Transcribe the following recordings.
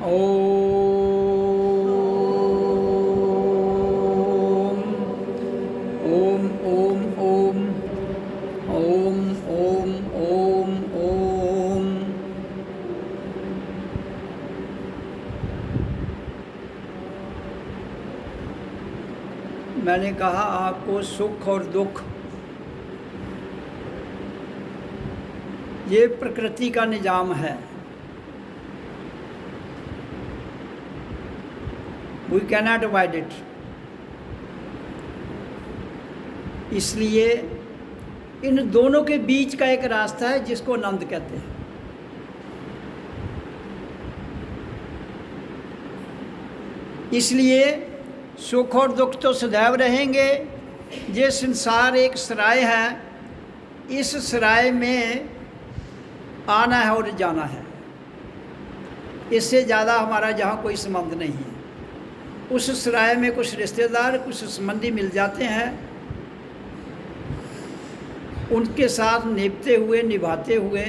ओम ओम ओम ओम ओम ओम ओम ओम। मैंने कहा आपको सुख और दुख ये प्रकृति का निजाम है। We cannot avoid it. इसलिए इन दोनों के बीच का एक रास्ता है जिसको आनंद कहते हैं। इसलिए सुख और दुख तो सदैव रहेंगे। ये संसार एक सराय है, इस सराय में आना है और जाना है। इससे ज़्यादा हमारा यहाँ कोई संबंध नहीं है। उस सराय में कुछ रिश्तेदार, कुछ संबंधी मिल जाते हैं, उनके साथ निभते हुए, निभाते हुए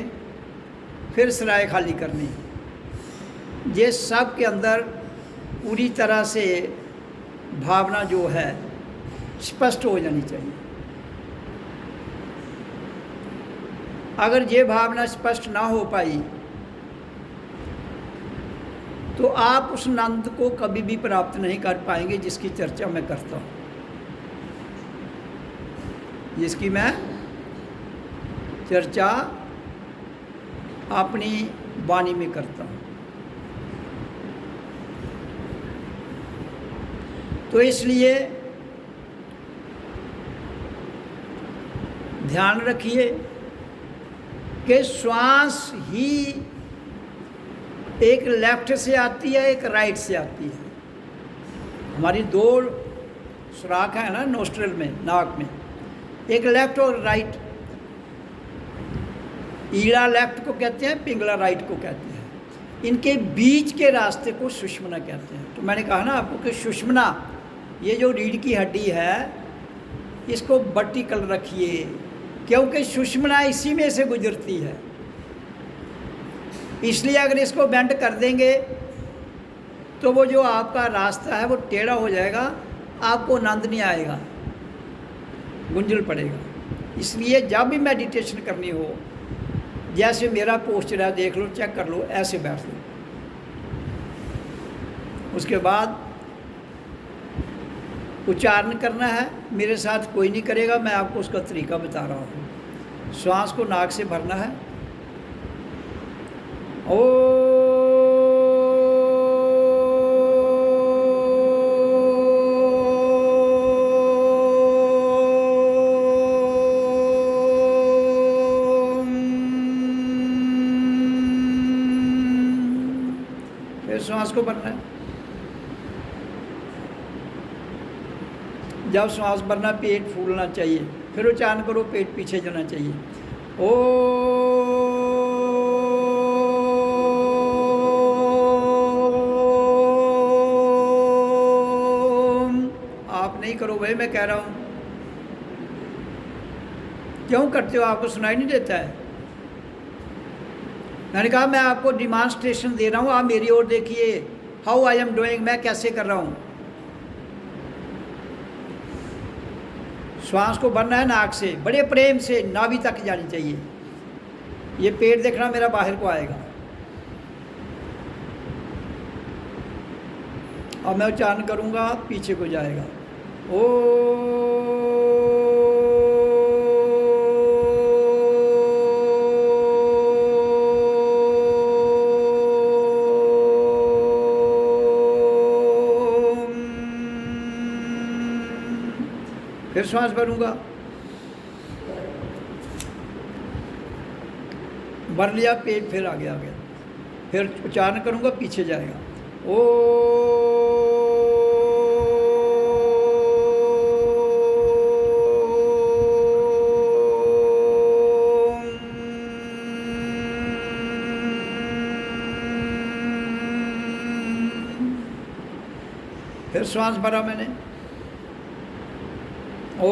फिर सराय खाली करनी। ये सब के अंदर पूरी तरह से भावना जो है स्पष्ट हो जानी चाहिए। अगर ये भावना स्पष्ट ना हो पाई तो आप उस आनंद को कभी भी प्राप्त नहीं कर पाएंगे जिसकी चर्चा मैं करता हूँ, जिसकी मैं चर्चा अपनी वाणी में करता हूँ। तो इसलिए ध्यान रखिए कि श्वास ही एक लेफ्ट से आती है, एक राइट से आती है। हमारी दो सुराख है ना नोस्ट्रल में, नाक में, एक लेफ्ट और राइट। ईड़ा लेफ्ट को कहते हैं, पिंगला राइट को कहते हैं। इनके बीच के रास्ते को सुषुम्ना कहते हैं। तो मैंने कहा ना आपको कि सुषुम्ना, ये जो रीढ़ की हड्डी है, इसको वर्टिकल रखिए, क्योंकि सुषुम्ना इसी में से गुजरती है। इसलिए अगर इसको बेंड कर देंगे तो वो जो आपका रास्ता है वो टेढ़ा हो जाएगा, आपको आनंद नहीं आएगा, गुंजल पड़ेगा। इसलिए जब भी मेडिटेशन करनी हो, जैसे मेरा पोस्चर है, देख लो, चेक कर लो, ऐसे बैठ लो। उसके बाद उच्चारण करना है। मेरे साथ कोई नहीं करेगा, मैं आपको उसका तरीका बता रहा हूँ। श्वास को नाक से भरना है। ओ फिर श्वास को भरना है। जब श्वास भरना, पेट फूलना चाहिए। फिर उच्चारण करो, पेट पीछे जाना चाहिए। ओ आप नहीं करो भाई, मैं कह रहा हूँ। क्यों करते हो? आपको सुनाई नहीं देता है? मैंने कहा मैं आपको डिमॉन्स्ट्रेशन दे रहा हूँ, आप मेरी ओर देखिए। हाउ आई एम डूइंग, मैं कैसे कर रहा हूँ। श्वास को भरना है नाक से, बड़े प्रेम से नाभि तक जानी चाहिए। ये पेट देखना मेरा बाहर को आएगा। और मैं उच्चारण करूँगा, पीछे को जाएगा। ओ फिर श्वास भरूंगा, भर लिया, पेट फिर आगे आ गया। फिर उच्चारण करूंगा, पीछे जाएगा। ओ फिर श्वास भरा मैंने। ओ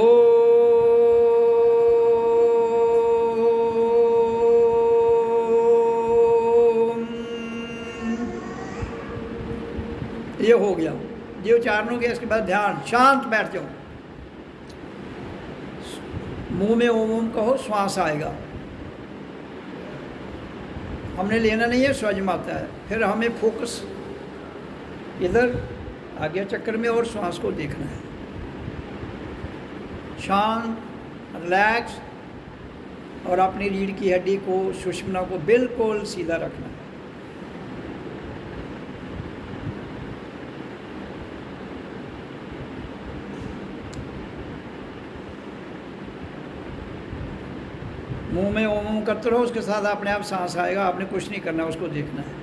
ये हो गया, ये उच्चारण हो गया। इसके बाद ध्यान, शांत बैठ जाओ, मुंह में ओम ओम कहो, श्वास आएगा, हमने लेना नहीं है, स्वयं आता है। फिर हमें फोकस इधर आगे चक्कर में और श्वास को देखना है, शांत, रिलैक्स, और अपनी रीढ़ की हड्डी को, सुषुम्ना को बिल्कुल सीधा रखना है। मुंह में ओम ओम करते रहो, उसके साथ अपने आप सांस आएगा, आपने कुछ नहीं करना, उसको देखना है।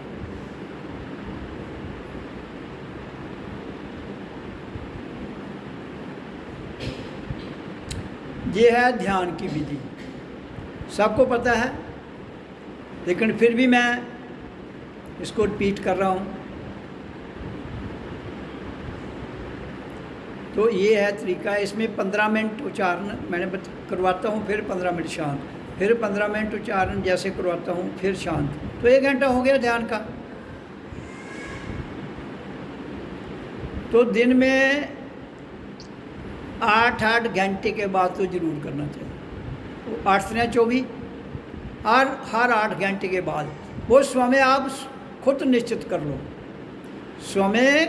ये है ध्यान की विधि, सबको पता है, लेकिन फिर भी मैं इसको रिपीट कर रहा हूँ। तो ये है तरीका, इसमें 15 मिनट उच्चारण मैंने करवाता हूँ, फिर 15 मिनट शांत, फिर 15 मिनट उच्चारण जैसे करवाता हूँ, फिर शांत। तो 1 घंटा हो गया ध्यान का। तो दिन में 8-8 घंटे के बाद तो ज़रूर करना चाहिए। तो 8 से 24, हर 8 घंटे के बाद वो समय आप खुद निश्चित कर लो, समय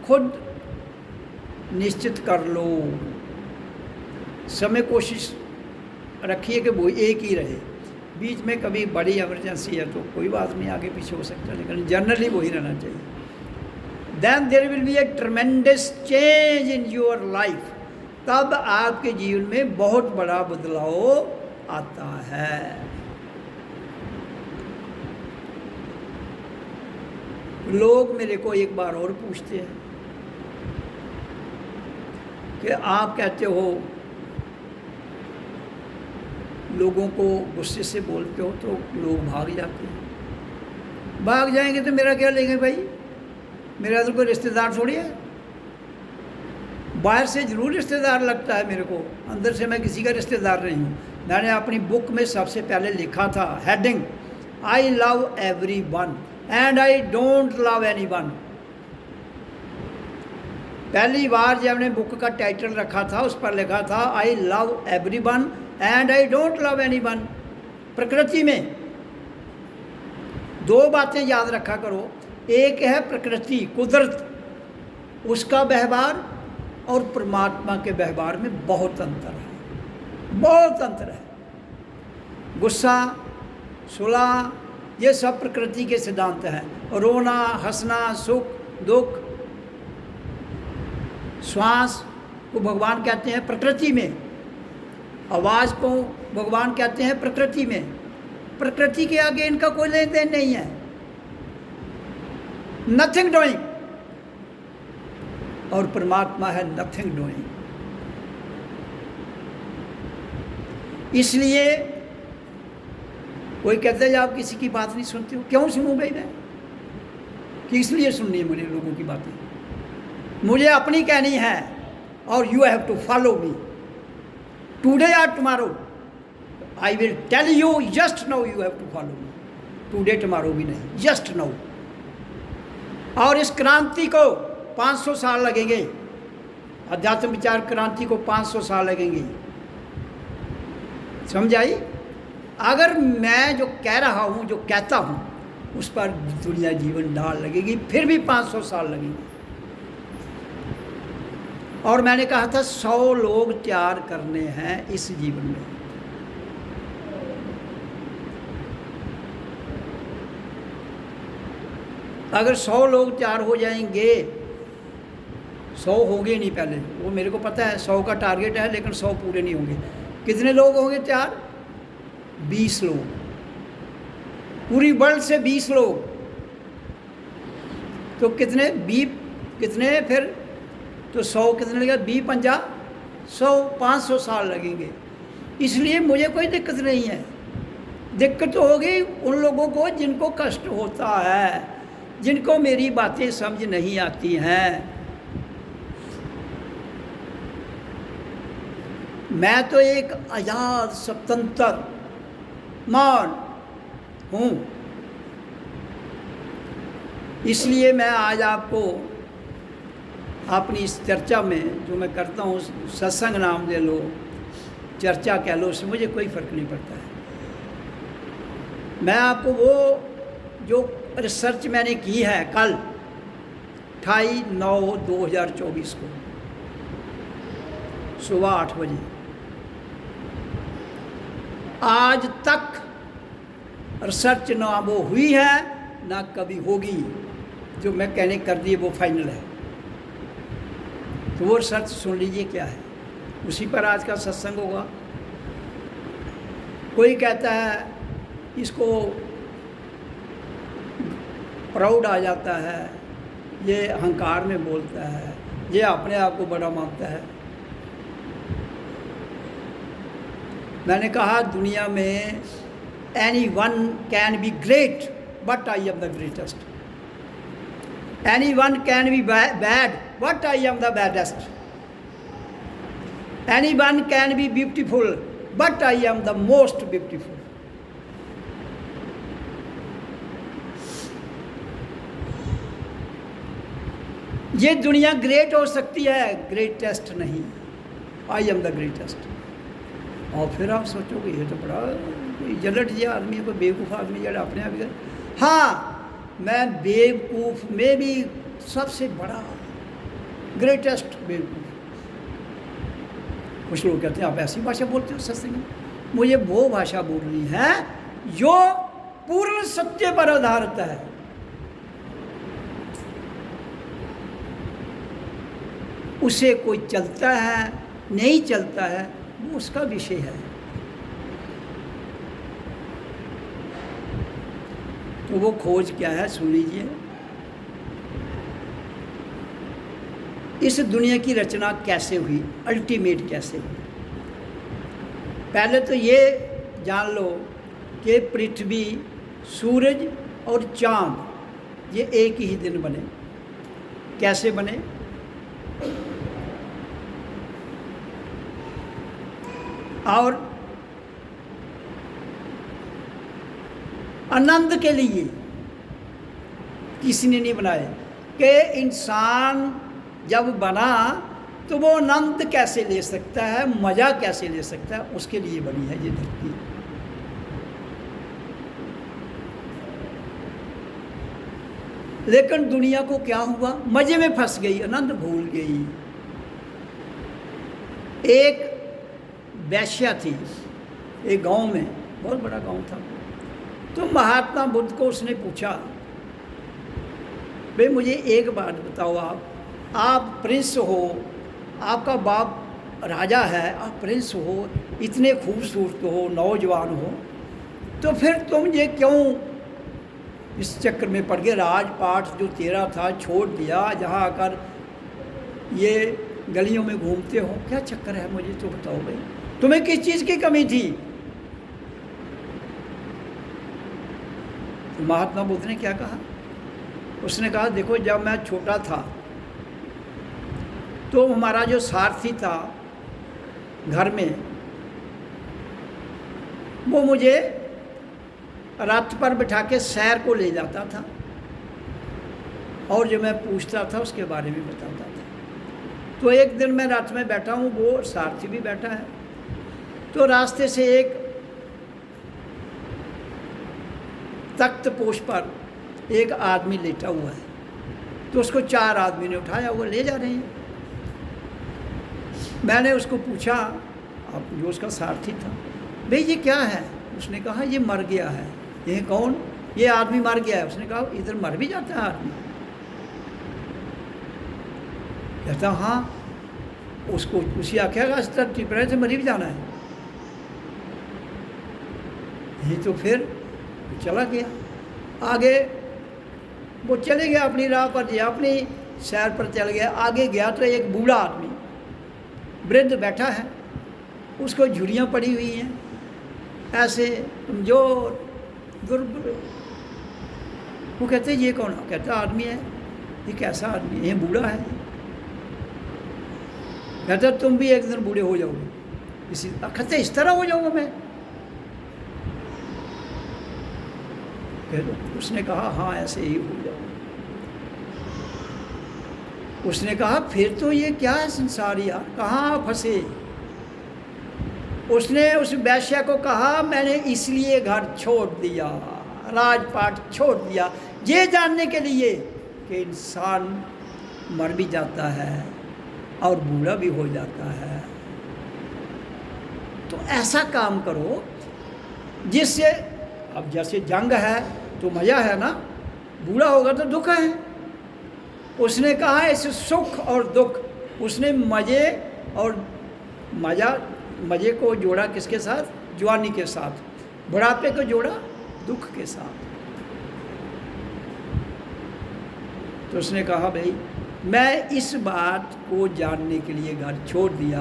खुद निश्चित कर लो। समय कोशिश रखिए कि वो एक ही रहे, बीच में कभी बड़ी इमरजेंसी है तो कोई बात नहीं, आगे पीछे हो सकता है, लेकिन जनरली वही रहना चाहिए। Then there will be a tremendous change in your life, तब आपके जीवन में बहुत बड़ा बदलाव आता है। लोग मेरे को एक बार और पूछते हैं कि आप कहते हो लोगों को गुस्से से बोलते हो तो लोग भाग जाते हैं। भाग जाएंगे तो मेरा क्या लेंगे भाई, मेरा तो कोई रिश्तेदार थोड़ी है। बाहर से ज़रूर रिश्तेदार लगता है मेरे को, अंदर से मैं किसी का रिश्तेदार नहीं हूँ। मैंने अपनी बुक में सबसे पहले लिखा था heading, I love every one and I don't love any one. पहली बार जब मैंने बुक का टाइटल रखा था उस पर लिखा था I love every one and I don't love any one. प्रकृति में 2 बातें याद रखा करो, एक है प्रकृति, कुदरत, उसका व्यवहार, और परमात्मा के व्यवहार में बहुत अंतर है, बहुत अंतर है। गुस्सा, सुलह, ये सब प्रकृति के सिद्धांत हैं। रोना, हंसना, सुख, दुख, श्वास को भगवान कहते हैं प्रकृति में, आवाज़ को भगवान कहते हैं प्रकृति में। प्रकृति के आगे इनका कोई लेन देन नहीं है, नथिंग डूइंग। और परमात्मा है नथिंग डूइंग। इसलिए कोई कहता है आप किसी की बात नहीं सुनते हो, क्यों सुनूं भाई मैं, कि इसलिए सुननी है मुझे लोगों की बातें, मुझे अपनी कहनी है, और you have to follow me today और tomorrow. I will tell you just now, you have to follow me, today tomorrow भी नहीं, जस्ट नाउ। और इस क्रांति को 500 साल लगेंगे, अध्यात्म विचार क्रांति को 500 साल लगेंगे, समझ आई। अगर मैं जो कह रहा हूँ, जो कहता हूँ, उस पर दुनिया जीवन डाल लगेगी, फिर भी 500 साल लगेंगे। और मैंने कहा था 100 लोग तैयार करने हैं इस जीवन में। अगर 100 लोग तैयार हो जाएंगे, 100 होंगे नहीं पहले, वो मेरे को पता है 100 का टारगेट है, लेकिन 100 पूरे नहीं होंगे। कितने लोग होंगे तैयार? 20 लोग, पूरी वर्ल्ड से 20 लोग। तो कितने 20, कितने फिर तो 100 कितने लगेगा, 20 50 100, 500 साल लगेंगे। इसलिए मुझे कोई दिक्कत नहीं है। दिक्कत तो होगी उन लोगों को जिनको कष्ट होता है, जिनको मेरी बातें समझ नहीं आती हैं। मैं तो एक आज़ाद स्वतंत्र मान हूँ, इसलिए मैं आज आपको अपनी इस चर्चा में जो मैं करता हूँ, सत्संग नाम दे लो, चर्चा कह लो, उससे मुझे कोई फ़र्क नहीं पड़ता है। मैं आपको वो जो रिसर्च मैंने की है कल 28/9/2024 को सुबह 8 बजे, आज तक रिसर्च ना वो हुई है ना कभी होगी, जो मैं कहने कर दी वो फाइनल है। तो वो रिसर्च सुन लीजिए क्या है, उसी पर आज का सत्संग होगा। कोई कहता है इसको प्राउड आ जाता है, ये अहंकार में बोलता है, ये अपने आप को बड़ा मानता है। मैंने कहा दुनिया में anyone can be great but I am the greatest. Anyone can be bad but I am the baddest. Anyone can be beautiful but I am the most beautiful. ये दुनिया ग्रेट हो सकती है, ग्रेटेस्ट नहीं। I am the greatest. और फिर आप सोचोगे ये तो बड़ा कोई जलट जिया आदमी है, कोई बेवकूफ़ आदमी जरा अपने आप ही। हाँ, मैं बेवकूफ़ में भी सबसे बड़ा ग्रेटेस्ट बेवकूफ़। कुछ लोग कहते हैं आप ऐसी भाषा बोलते हो सत्संग में। मुझे वो भाषा बोलनी है जो पूर्ण सत्य पर आधारित है। उसे कोई चलता है नहीं चलता है वो उसका विषय है। तो वो खोज क्या है सुन लीजिए। इस दुनिया की रचना कैसे हुई, अल्टीमेट कैसे हुई। पहले तो ये जान लो कि पृथ्वी, सूरज और चांद ये एक ही दिन बने। कैसे बने? और आनंद के लिए किसी ने नहीं बनाए कि इंसान जब बना तो वो आनंद कैसे ले सकता है, मज़ा कैसे ले सकता है, उसके लिए बनी है ये धरती। लेकिन दुनिया को क्या हुआ, मज़े में फंस गई, आनंद भूल गई। एक वैश्या थी एक गांव में, बहुत बड़ा गांव था। तो महात्मा बुद्ध को उसने पूछा, भाई मुझे एक बात बताओ, आप प्रिंस हो, आपका बाप राजा है, आप प्रिंस हो, इतने खूबसूरत हो, नौजवान हो, तो फिर तुम ये क्यों इस चक्कर में पड़ गए? राजपाट जो तेरा था छोड़ दिया, जहाँ आकर ये गलियों में घूमते हो, क्या चक्कर है? मुझे तो बताओ भाई, तुम्हें किस चीज़ की कमी थी? तो महात्मा बुद्ध ने क्या कहा? उसने कहा देखो, जब मैं छोटा था तो हमारा जो सारथी था घर में, वो मुझे रथ पर बिठा के सैर को ले जाता था और जो मैं पूछता था उसके बारे में बताता था। तो एक दिन मैं रथ में बैठा हूँ, वो सारथी भी बैठा है, तो रास्ते से एक तख्त पोष पर एक आदमी लेटा हुआ है, तो उसको 4 आदमी ने उठाया हुआ ले जा रहे हैं। मैंने उसको पूछा, आप जो उसका सारथी था, भाई ये क्या है? उसने कहा ये मर गया है। ये कौन? ये आदमी मर गया है। उसने कहा इधर मर भी जाता है आदमी? कहता हाँ। उसको उसी आख्या टिपरे से मरी भी जाना है। ये तो फिर चला गया आगे, वो चले गया अपनी राह पर, जो अपनी सैर पर चल गया। आगे गया तो एक बूढ़ा आदमी वृद्ध बैठा है, उसको झुर्रियाँ पड़ी हुई हैं, ऐसे कमजोर दुर्बल। वो कहते ये कौन? कहता आदमी है। ये कैसा आदमी है? ये बूढ़ा है। कहता तुम भी एक दिन बूढ़े हो जाओगे। इसी कहते इस तरह हो जाऊँगा मैं? उसने कहा हाँ ऐसे ही हो जाओ। उसने कहा फिर तो ये क्या है संसार यार, कहाँ फंसे। उसने उस वैश्या को कहा मैंने इसलिए घर छोड़ दिया, राजपाट छोड़ दिया, ये जानने के लिए कि इंसान मर भी जाता है और बूढ़ा भी हो जाता है। तो ऐसा काम करो जिससे, अब जैसे जंग है तो मज़ा है ना, बूढ़ा होगा तो दुख है। उसने कहा इस सुख और दुख, उसने मज़े और मज़े को जोड़ा किसके साथ? जवानी के साथ। बुढ़ापे को जोड़ा दुख के साथ। तो उसने कहा भाई मैं इस बात को जानने के लिए घर छोड़ दिया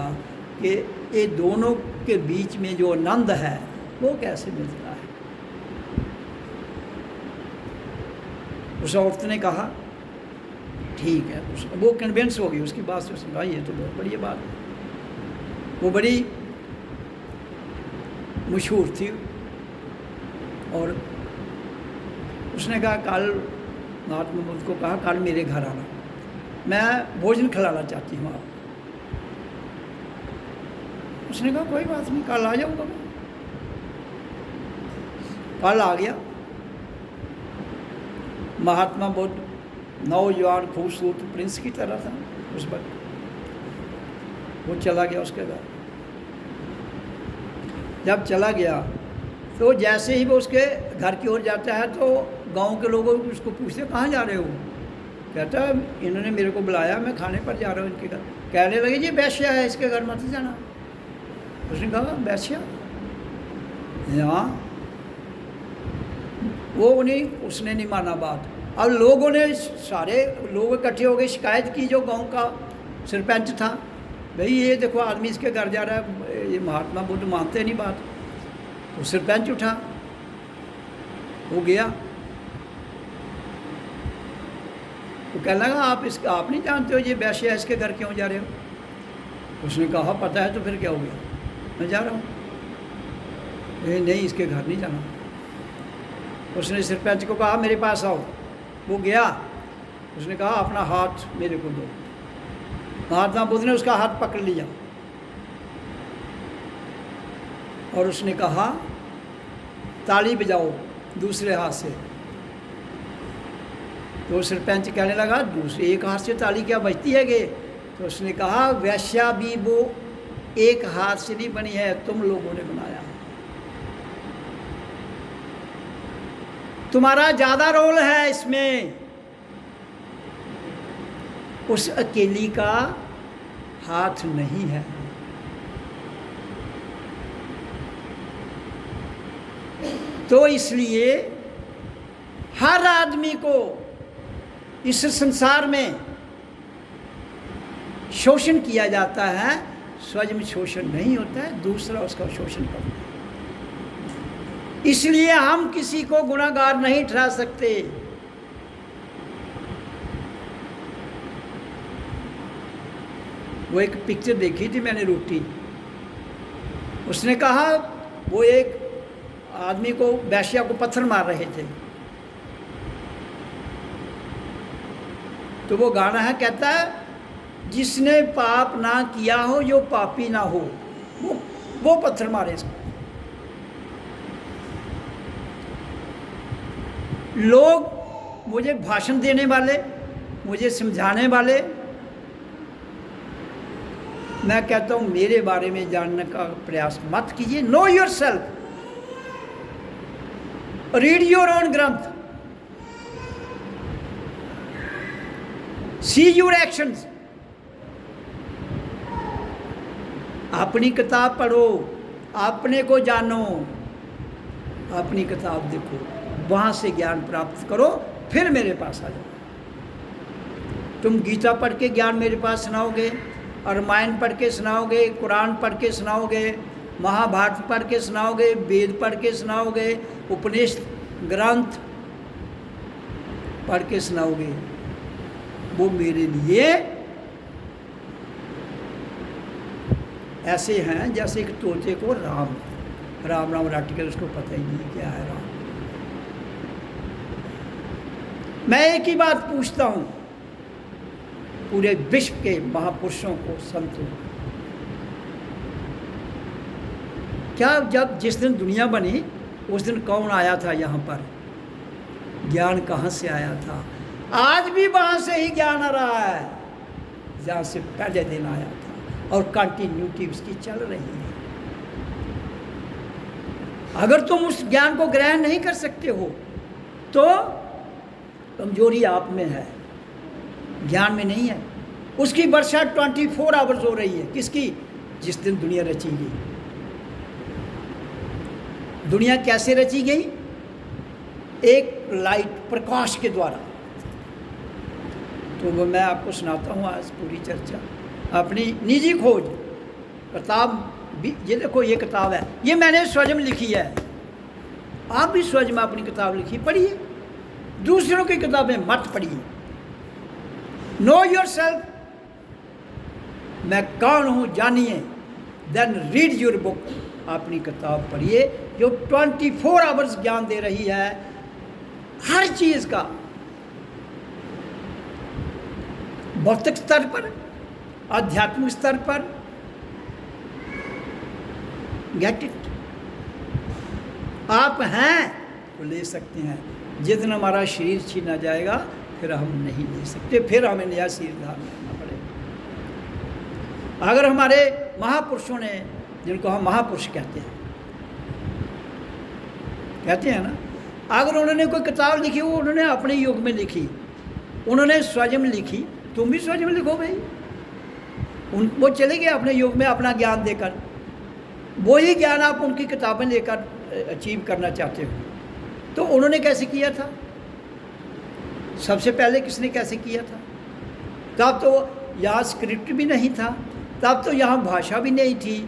कि ये दोनों के बीच में जो आनंद है वो कैसे मिलता है। उस औरत ने कहा ठीक है, वो कन्विंस हो गई उसकी बात से। उसने कहा ये तो बहुत बढ़िया बात है। वो बड़ी मशहूर थी और उसने कहा कल, महात्मा बुद्ध को कहा कल मेरे घर आना, मैं भोजन खिलाना चाहती हूँ आप। उसने कहा कोई बात नहीं, कल आ जाऊँगा मैं। कल आ गया। महात्मा बुद्ध नौजवान खूबसूरत प्रिंस की तरह था उस वक्त। वो चला गया उसके घर। जब चला गया तो जैसे ही वो उसके घर की ओर जाता है तो गांव के लोग उसको पूछते कहाँ जा रहे हो? कहता है इन्होंने मेरे को बुलाया, मैं खाने पर जा रहा हूँ इनके घर। कहने लगे जी वैश्या है, इसके घर मत जाना। उसने कहा वैश्या? हाँ। वो उसने नहीं माना बात। अब लोगों ने, सारे लोग इकट्ठे हो गए, शिकायत की जो गांव का सरपंच था, भाई ये देखो आदमी इसके घर जा रहा है, ये महात्मा बुद्ध मानते नहीं बात। तो सरपंच उठा, वो गया, वो कहने लगा आप नहीं जानते हो ये वैश्य है, इसके घर क्यों जा रहे हो? उसने कहा पता है तो फिर क्या हो गया, मैं जा रहा हूँ। नहीं इसके घर नहीं जाना। उसने सरपंच को कहा मेरे पास आओ। वो गया, उसने कहा अपना हाथ मेरे को दो। महात्मा बुद्ध ने उसका हाथ पकड़ लिया और उसने कहा ताली बजाओ दूसरे हाथ से। तो सरपंच कहने लगा दूसरे एक हाथ से ताली क्या बजती है गे? तो उसने कहा वैश्या भी वो एक हाथ से नहीं बनी है, तुम लोगों ने बनाया। तुम्हारा ज़्यादा रोल है इसमें। उस अकेली का हाथ नहीं है। तो इसलिए हर आदमी को इस संसार में शोषण किया जाता है, स्वयं शोषण नहीं होता है, दूसरा उसका शोषण करता है। इसलिए हम किसी को गुनाहगार नहीं ठहरा सकते। वो एक पिक्चर देखी थी मैंने रोटी, उसने कहा वो एक आदमी को, वैश्या को पत्थर मार रहे थे। तो वो गाना है, कहता है जिसने पाप ना किया हो जो पापी ना हो, वो पत्थर मारे इसको। लोग मुझे भाषण देने वाले, मुझे समझाने वाले, मैं कहता हूं मेरे बारे में जानने का प्रयास मत कीजिए। Know your self, read your own ग्रंथ, सी योर एक्शंस। अपनी किताब पढ़ो, अपने को जानो, अपनी किताब देखो, वहाँ से ज्ञान प्राप्त करो, फिर मेरे पास आ जाओ। तुम गीता पढ़ के ज्ञान मेरे पास सुनाओगे, रामायण पढ़ के सुनाओगे, कुरान पढ़ के सुनाओगे, महाभारत पढ़ के सुनाओगे, वेद पढ़ के सुनाओगे, उपनिषद ग्रंथ पढ़ के सुनाओगे, वो मेरे लिए ऐसे हैं जैसे एक तोते को राम राम रट के उसको पता ही नहीं क्या है राम। मैं एक ही बात पूछता हूँ, पूरे विश्व के महापुरुषों को, संतों। क्या जब जिस दिन दुनिया बनी उस दिन कौन आया था यहाँ पर? ज्ञान कहाँ से आया था? आज भी वहाँ से ही ज्ञान आ रहा है जहाँ से पहले दिन आया था, और कंटिन्यूटी उसकी चल रही है। अगर तुम उस ज्ञान को ग्रहण नहीं कर सकते हो तो कमजोरी आप में है, ज्ञान में नहीं है। उसकी वर्षा 24 आवर्स हो रही है। किसकी? जिस दिन दुनिया रची गई। दुनिया कैसे रची गई? एक लाइट, प्रकाश के द्वारा। तो वो मैं आपको सुनाता हूँ आज पूरी चर्चा, अपनी निजी खोज किताब भी। ये देखो, ये किताब है, ये मैंने स्वयं लिखी है। आप भी स्वयं अपनी किताब लिखी, पढ़िए। दूसरों की किताबें मत पढ़िए। नो योर सेल्फ, मैं कौन हूँ जानिए, देन रीड योर बुक। अपनी किताब पढ़िए जो 24 आवर्स ज्ञान दे रही है हर चीज़ का, भौतिक स्तर पर, आध्यात्मिक स्तर पर। Get it. आप हैं तो ले सकते हैं। जिस दिन हमारा शरीर छीना जाएगा फिर हम नहीं ले सकते, फिर हमें नया शरीर धारण करना पड़ेगा। अगर हमारे महापुरुषों ने, जिनको हम महापुरुष कहते हैं ना, अगर उन्होंने कोई किताब लिखी, वो उन्होंने अपने युग में लिखी, उन्होंने स्वयं लिखी, तुम भी स्वयं लिखो भाई। वो चले गए अपने युग में अपना ज्ञान देकर, वही ज्ञान आप उनकी किताबें लेकर अचीव करना चाहते हो। तो उन्होंने कैसे किया था? सबसे पहले किसने कैसे किया था? तब तो यहाँ स्क्रिप्ट भी नहीं था, तब तो यहाँ भाषा भी नहीं थी।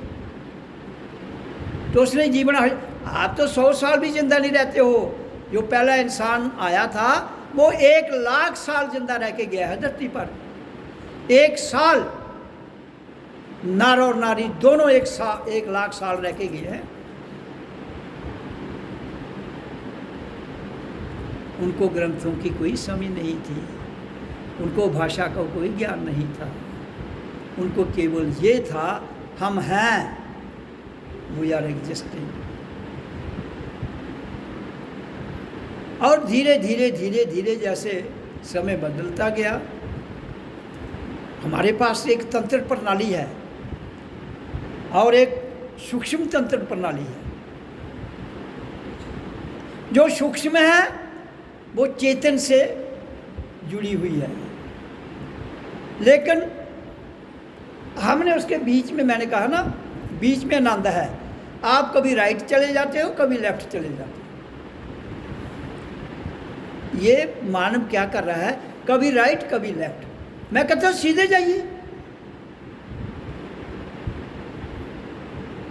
तो उसने जीवन, आप तो 100 साल भी जिंदा नहीं रहते हो। जो पहला इंसान आया था वो 1 लाख साल जिंदा रह के गया है धरती पर। 1 साल, नर और नारी दोनों 1 लाख साल रह के गए हैं। उनको ग्रंथों की कोई समझ नहीं थी, उनको भाषा का कोई ज्ञान नहीं था। उनको केवल ये था, हम हैं, वी आर एग्जिस्टिंग। और धीरे धीरे धीरे धीरे जैसे समय बदलता गया, हमारे पास एक तंत्र प्रणाली है और एक सूक्ष्म तंत्र प्रणाली है। जो सूक्ष्म है वो चेतन से जुड़ी हुई है, लेकिन हमने उसके बीच में, मैंने कहा ना, बीच में आनंद है। आप कभी राइट चले जाते हो, कभी लेफ्ट चले जाते हो। ये मानव क्या कर रहा है, कभी राइट कभी लेफ्ट। मैं कहता हूँ सीधे जाइए।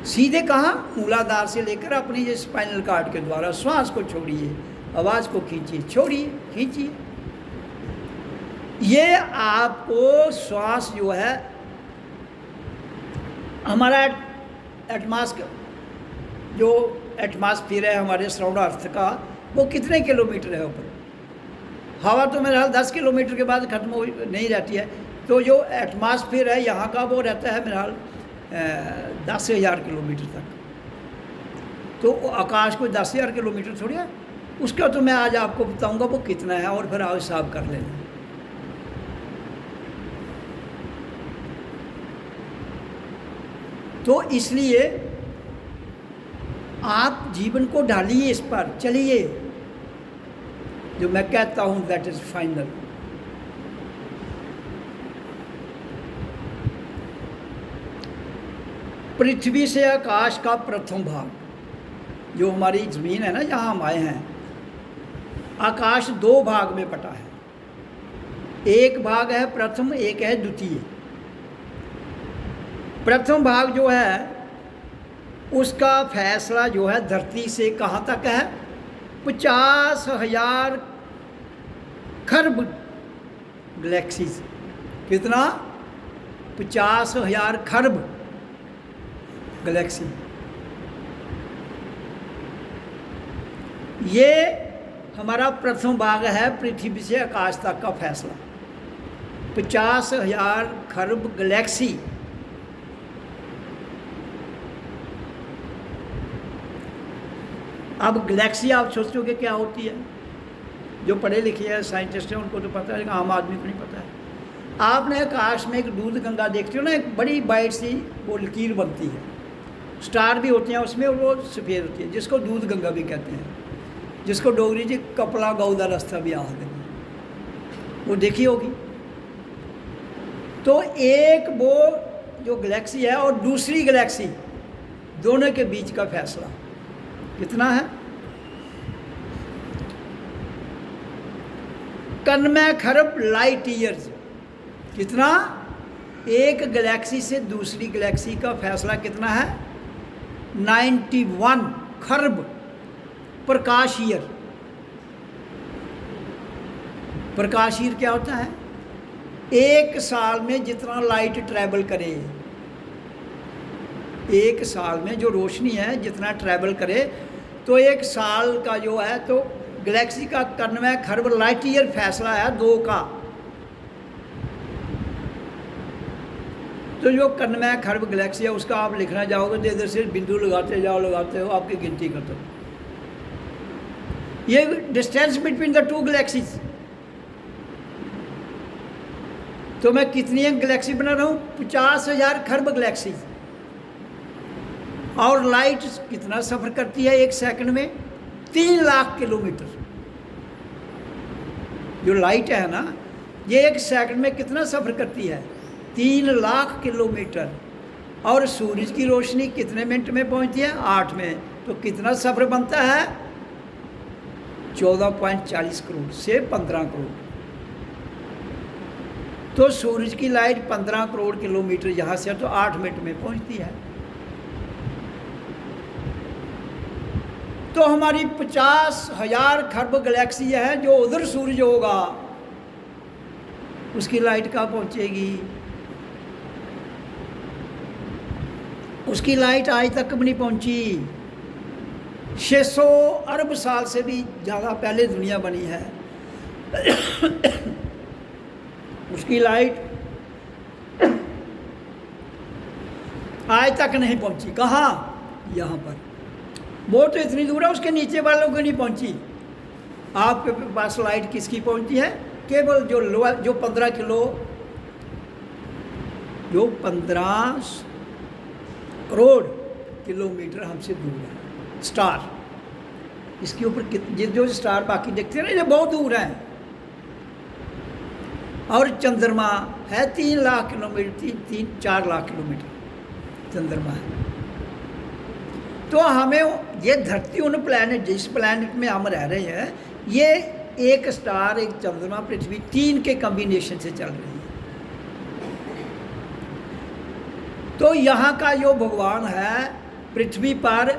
सीधे कहाँ? मूलाधार से लेकर अपनी ये स्पाइनल कार्ड के द्वारा श्वास को छोड़िए, आवाज़ को खींचिए, छोड़िए, खींचिए। ये आपको श्वास जो है, हमारा जो एटमॉस्फेयर है हमारे सराउंड अर्थ का, वो कितने किलोमीटर है ऊपर? हवा तो मेरे ख्याल 10 किलोमीटर के बाद ख़त्म हो नहीं रहती है। तो जो एटमॉस्फेयर है यहाँ का, वो रहता है मेरे ख्याल 10,000 किलोमीटर तक। तो आकाश को 10,000 किलोमीटर थोड़ी है। उसका तो मैं आज आपको बताऊंगा वो कितना है, और फिर आप हिसाब कर लेना। तो इसलिए आप जीवन को ढालिए, इस पर चलिए। जो मैं कहता हूँ दैट इज फाइनल। पृथ्वी से आकाश का प्रथम भाग, जो हमारी ज़मीन है ना, जहाँ हम आए हैं, आकाश 2 भाग में बटा है। एक भाग है प्रथम, एक है द्वितीय। प्रथम भाग जो है उसका फैसला जो है धरती से कहाँ तक है? 50,000 खरब गैलेक्सीज। कितना? 50,000 खरब गैलेक्सी। ये हमारा प्रथम भाग है, पृथ्वी से आकाश तक का फैसला। 50,000 खरब गैलेक्सी। अब गैलेक्सी आप सोचोगे क्या होती है? जो पढ़े लिखे हैं साइंटिस्ट हैं उनको तो पता है, आम आदमी को नहीं पता है। आपने आकाश में एक दूध गंगा देखते हो ना, एक बड़ी बाइट सी वो लकीर बनती है, स्टार भी होते हैं उसमें और वो सफ़ेद होती है, जिसको दूध गंगा भी कहते हैं, जिसको डोगरी जी कपड़ा गाँव का रास्ता भी आखते हैं, वो देखी होगी। तो एक वो जो गैलेक्सी है और दूसरी गैलेक्सी, दोनों के बीच का फैसला कितना है? 91 खरब लाइट ईयर्स। कितना? एक गैलेक्सी से दूसरी गैलेक्सी का फैसला कितना है? 91 खरब प्रकाश ईयर। प्रकाश ईयर क्या होता है? एक साल में जितना लाइट ट्रैवल करे, एक साल में जो रोशनी है जितना ट्रैवल करे, तो एक साल का जो है, तो गैलेक्सी का 91 खरब लाइट ईयर फैसला है 2 का। तो जो 91 खरब गैलेक्सी है उसका आप लिखना जाओगे तो इधर से बिंदु लगाते हो, आपकी गिनती करते हो। ये डिस्टेंस बिटवीन द 2 गैलेक्सीज। तो मैं कितनी गैलेक्सी बना रहा हूँ? 50,000 खरब गैलेक्सी। और लाइट कितना सफ़र करती है एक सेकंड में? 3 लाख किलोमीटर। जो लाइट है ना, ये एक सेकंड में कितना सफ़र करती है? 3 लाख किलोमीटर। और सूरज की रोशनी कितने मिनट में पहुंचती है? 8 में। तो कितना सफ़र बनता है? 14.40 करोड़ से 15 करोड़। तो सूरज की लाइट 15 करोड़ किलोमीटर यहाँ से, तो 8 मिनट में पहुंचती है। तो हमारी 50,000 खरब गैलेक्सी है, जो उधर सूरज होगा उसकी लाइट कहाँ पहुंचेगी? उसकी लाइट आज तक भी नहीं पहुंची। 600 अरब साल से भी ज़्यादा पहले दुनिया बनी है। उसकी लाइट आज तक नहीं पहुंची। कहाँ? यहाँ पर। वो तो इतनी दूर है, उसके नीचे वालों को नहीं पहुंची। आपके पास लाइट किसकी पहुंची है? केवल जो 15 करोड़ किलोमीटर हमसे दूर है स्टार। इसके ऊपर जो स्टार बाकी देखते हैं ना, ये बहुत दूर है। और चंद्रमा है 3 लाख किलोमीटर, 4 लाख किलोमीटर चंद्रमा है। तो हमें ये धरती, उन प्लैनेट, जिस प्लैनेट में हम रह रहे हैं, ये एक स्टार, एक चंद्रमा, पृथ्वी, 3 के कॉम्बिनेशन से चल रही है। तो यहाँ का जो भगवान है पृथ्वी पर,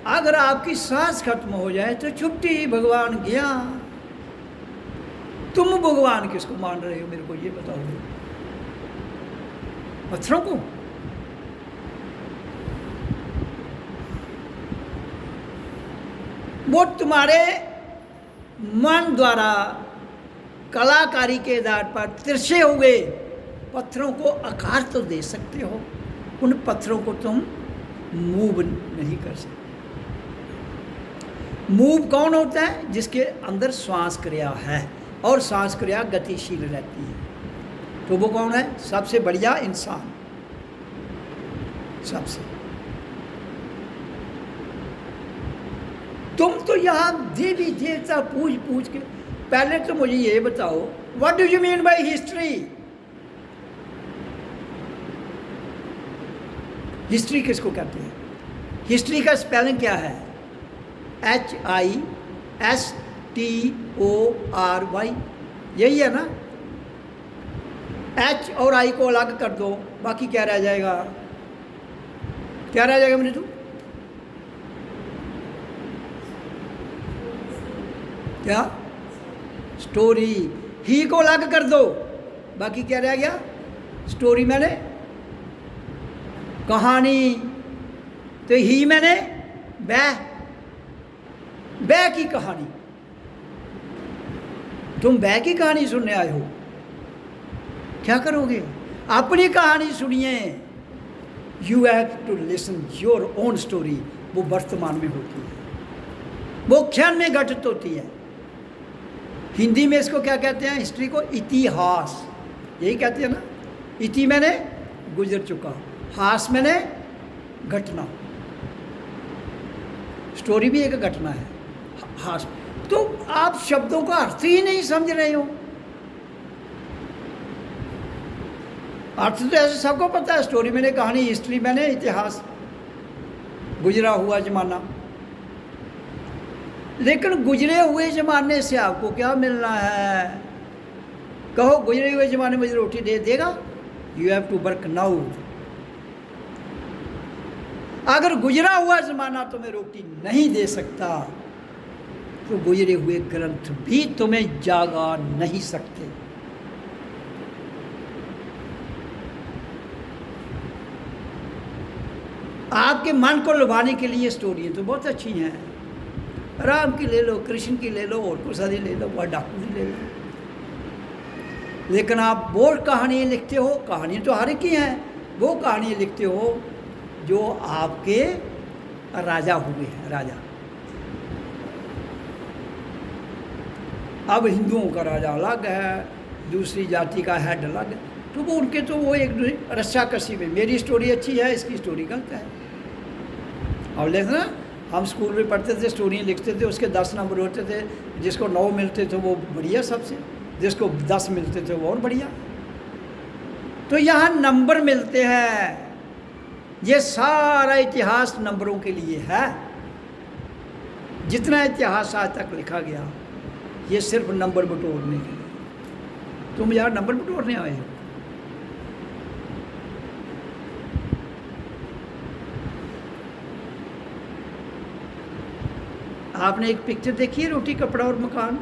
अगर आपकी सांस खत्म हो जाए तो छुट्टी, भगवान गया। तुम भगवान किसको मान रहे हो? मेरे को ये बताओ। पत्थरों को? वो तुम्हारे मन द्वारा कलाकारी के आधार पर तिरछे हुए पत्थरों को आकार तो दे सकते हो, उन पत्थरों को तुम मूव नहीं कर सकते। मूव कौन होता है? जिसके अंदर श्वास क्रिया है, और श्वास क्रिया गतिशील रहती है। तो वो कौन है? सबसे बढ़िया इंसान। सबसे। तुम तो यहाँ देवी देवता पूछ के, पहले तो मुझे ये बताओ, what do you mean by history? History किसको कहते हैं? हिस्ट्री का स्पेलिंग क्या है? HISTORY। यही है ना? H और I को अलग कर दो, बाकी क्या रह जाएगा? क्या रह जाएगा मेरे? क्या? स्टोरी। ही को अलग कर दो, बाकी क्या रह गया? स्टोरी मैंने कहानी, तो ही मैंने बै की कहानी। तुम बै की कहानी सुनने आए हो? क्या करोगे? अपनी कहानी सुनिए। You have to listen your own story. वो वर्तमान में होती है, वो क्षण में घटित होती है। हिंदी में इसको क्या कहते हैं? हिस्ट्री को इतिहास, यही कहते हैं ना। इति मैंने गुजर चुका, हास मैंने घटना। स्टोरी भी एक घटना है, हास। तो आप शब्दों का अर्थ ही नहीं समझ रहे हो। अर्थ तो ऐसे सबको पता है। स्टोरी मैंने कहानी, हिस्ट्री मैंने इतिहास, गुजरा हुआ जमाना। लेकिन गुजरे हुए जमाने से आपको क्या मिलना है? कहो गुजरे हुए जमाने में रोटी दे देगा? You have to work now. अगर गुजरा हुआ जमाना तुम्हें रोटी नहीं दे सकता तो गुजरे हुए ग्रंथ भी तुम्हें जागा नहीं सकते। आपके मन को लुभाने के लिए स्टोरियाँ तो बहुत अच्छी हैं। राम की ले लो, कृष्ण की ले लो, और कुछ सारी ले लो, वह डाकू की ले लो। लेकिन आप वो कहानियाँ लिखते हो, कहानी तो हर एक की हैं, वो कहानियाँ लिखते हो जो आपके राजा हुए हैं, राजा। अब हिंदुओं का राजा अलग है, दूसरी जाति का हेड अलग है, तो वो उनके तो वो एक रस्साकसी में, मेरी स्टोरी अच्छी है, इसकी स्टोरी गलत है। अब देखना, हम स्कूल में पढ़ते थे, स्टोरी लिखते थे, उसके 10 नंबर होते थे। जिसको 9 मिलते थे वो बढ़िया सबसे, जिसको 10 मिलते थे वो और बढ़िया। तो यहाँ नंबर मिलते हैं। ये सारा इतिहास नंबरों के लिए है। जितना इतिहास आज तक लिखा गया ये सिर्फ नंबर बटोरने के लिए। तुम यार नंबर बटोरने आए हो। आपने एक पिक्चर देखी है, रोटी कपड़ा और मकान?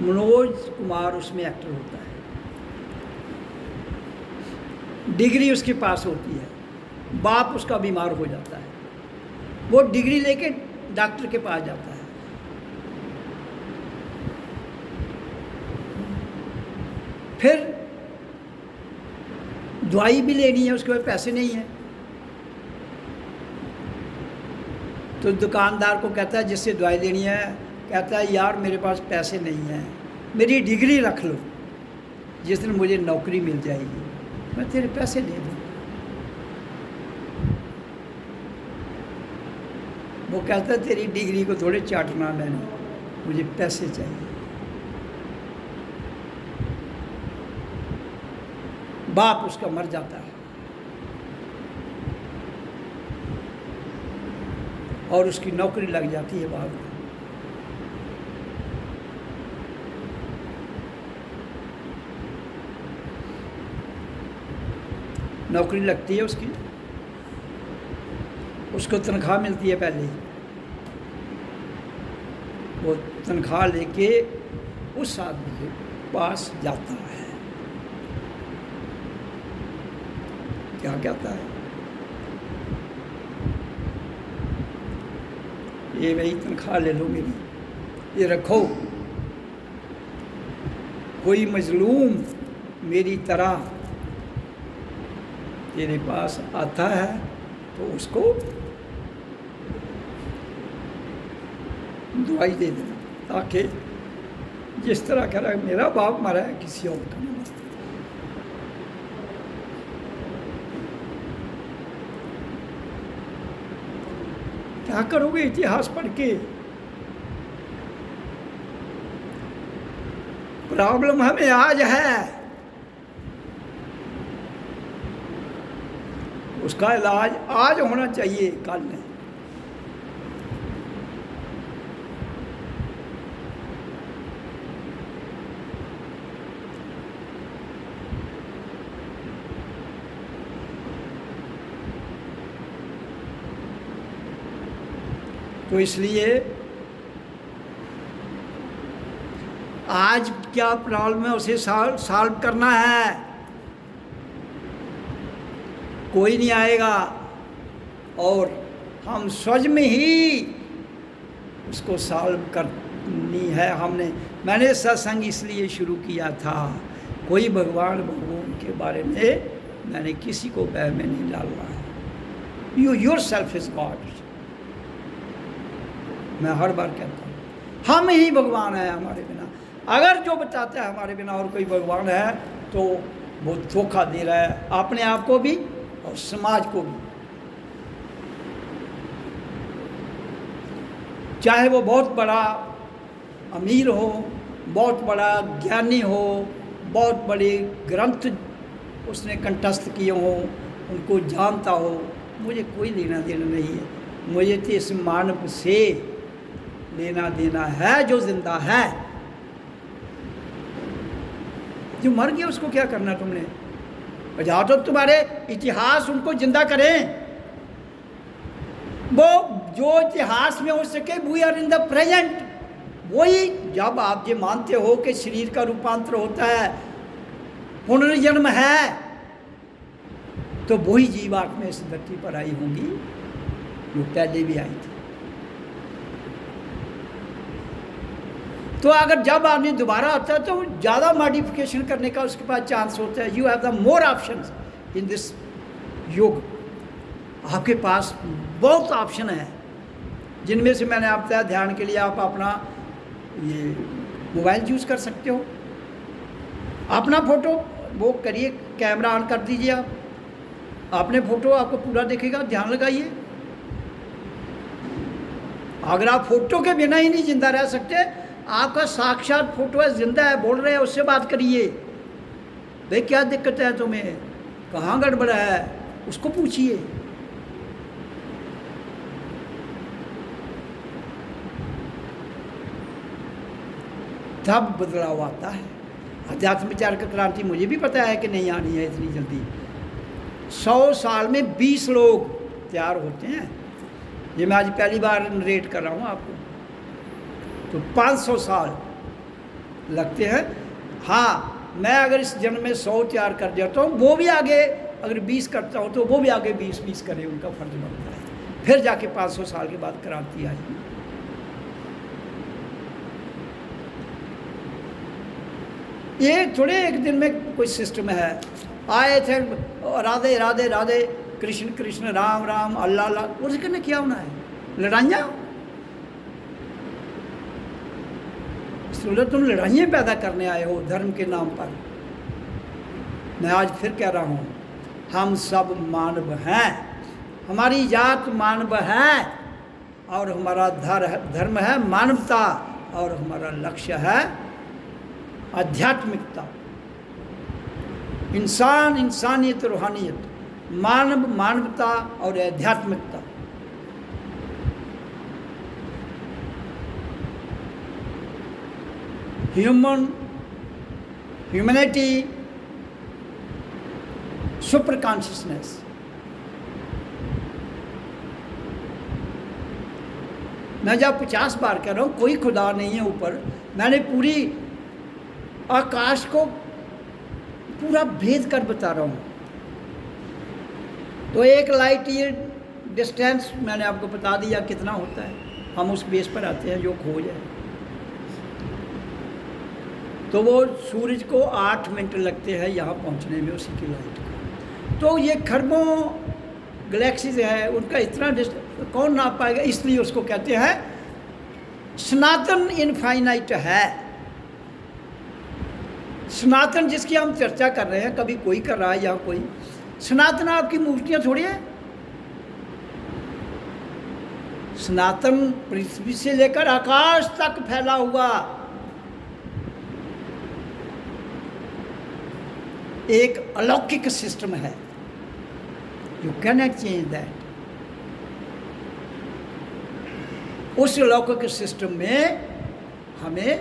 मनोज कुमार उसमें एक्टर होता है। डिग्री उसके पास होती है, बाप उसका बीमार हो जाता है, वो डिग्री लेके डॉक्टर के पास जाता है। फिर दवाई भी लेनी है, उसके पास पैसे नहीं है, तो दुकानदार को कहता है जिससे दवाई लेनी है, कहता है यार मेरे पास पैसे नहीं हैं, मेरी डिग्री रख लो, जिस दिन मुझे नौकरी मिल जाएगी मैं तेरे पैसे दे दूँ। वो कहता है तेरी डिग्री को थोड़े चाटना मैंने, मुझे पैसे चाहिए। बाप उसका मर जाता है और उसकी नौकरी लग जाती है बाद में। नौकरी लगती है उसकी, उसको तनख्वाह मिलती है पहले ही। वो तनख्वाह लेके उस आदमी के पास जाता है, क्या कहता है, ये भाई तनख्वाह ले लो मेरी, ये रखो, कोई मजलूम मेरी तरह तेरे पास आता है तो उसको दवाई दे देना, ताकि जिस तरह कह रहा है मेरा बाप मरा है किसी और का नहीं। क्या करोगे इतिहास पढ़ के? प्रॉब्लम हमें आज है, उसका इलाज आज होना चाहिए, कल नहीं। तो इसलिए आज क्या प्रॉब्लम है उसे सॉल्व करना है, कोई नहीं आएगा, और हम स्वयं में ही उसको सॉल्व करनी है। हमने मैंने सत्संग इसलिए शुरू किया था, कोई भगवान भगवान के बारे में मैंने किसी को वह में नहीं डालना है। You your self is God. मैं हर बार कहता हूँ हम ही भगवान हैं हमारे बिना। अगर जो बताता है हमारे बिना और कोई भगवान है तो वो धोखा दे रहा है अपने आप को भी और समाज को भी। चाहे वो बहुत बड़ा अमीर हो, बहुत बड़ा ज्ञानी हो, बहुत बड़े ग्रंथ उसने कंठस्थ किए हो, उनको जानता हो, मुझे कोई लेना देना नहीं है। मुझे तो इस मानव से लेना देना है जो जिंदा है। जो मर गया उसको क्या करना तुमने? जाओ तो तुम्हारे इतिहास उनको जिंदा करें। वो जो इतिहास में हो सके, we are in the present. वही जब आप ये मानते हो कि शरीर का रूपांतर होता है, पुनर्जन्म है, तो वही जीवात्मा इस धरती पर आई होंगी जो पहले भी आई थी। तो अगर जब आदमी दोबारा आता है तो ज़्यादा मॉडिफिकेशन करने का उसके पास चांस होता है। You have the more options in this युग। आपके पास बहुत ऑप्शन है, जिनमें से मैंने आप बताया ध्यान के लिए आप अपना ये मोबाइल यूज़ कर सकते हो। अपना फ़ोटो वो करिए, कैमरा ऑन कर दीजिए, आप अपने फ़ोटो आपको पूरा दिखेगा, ध्यान लगाइए। अगर आप फोटो के बिना ही नहीं जिंदा रह सकते, आपका साक्षात फोटो है, जिंदा है, बोल रहे हैं, उससे बात करिए। भाई क्या दिक्कत है तुम्हें, कहाँ गड़बड़ है, उसको पूछिए। तब बदलाव आता है। अध्यात्म विचार की क्रांति मुझे भी पता है कि नहीं आनी है इतनी जल्दी। 100 साल में 20 लोग तैयार होते हैं। ये मैं आज पहली बार नरेट कर रहा हूँ आपको। तो 500 साल लगते हैं। हाँ, मैं अगर इस जन्म में 100 तैयार कर जाता हूँ, वो भी आगे अगर 20 करता हूँ तो वो भी आगे 20-20 करे, उनका फर्ज बनता है। फिर जाके 500 साल के बाद क्रांति आएगी। ये थोड़े एक दिन में कोई सिस्टम है। आए थे राधे राधे राधे, कृष्ण कृष्ण, राम राम, अल्लाह अल्लाह, उसके करने क्या होना है? लड़ाइयाँ? तुम लड़ाइयाँ पैदा करने आए हो धर्म के नाम पर। मैं आज फिर कह रहा हूँ, हम सब मानव हैं, हमारी जात मानव है, और हमारा धर्म है मानवता, और हमारा लक्ष्य है आध्यात्मिकता। इंसान, इंसानियत, रूहानियत, मानव, मानवता और आध्यात्मिकता। Humanity, super consciousness. मैं जब 50 बार कह रहा हूँ कोई खुदा नहीं है ऊपर, मैंने पूरी आकाश को पूरा भेद कर बता रहा हूँ। तो 1 लाइट ईयर डिस्टेंस मैंने आपको बता दिया कितना होता है। हम उस बेस पर आते हैं जो खोज है। तो वो सूरज को 8 मिनट लगते हैं यहाँ पहुँचने में, उसी की लाइट को। तो ये खरबों गैलेक्सीज है, उनका इतना कौन नाप पाएगा? इसलिए उसको कहते हैं सनातन इनफाइनाइट है। सनातन जिसकी हम चर्चा कर रहे हैं, कभी कोई कर रहा है या कोई। सनातन आपकी मूर्तियाँ थोड़ी है। सनातन पृथ्वी से लेकर आकाश तक फैला हुआ एक अलौकिक सिस्टम है। You can not change that. उस अलौकिक सिस्टम में हमें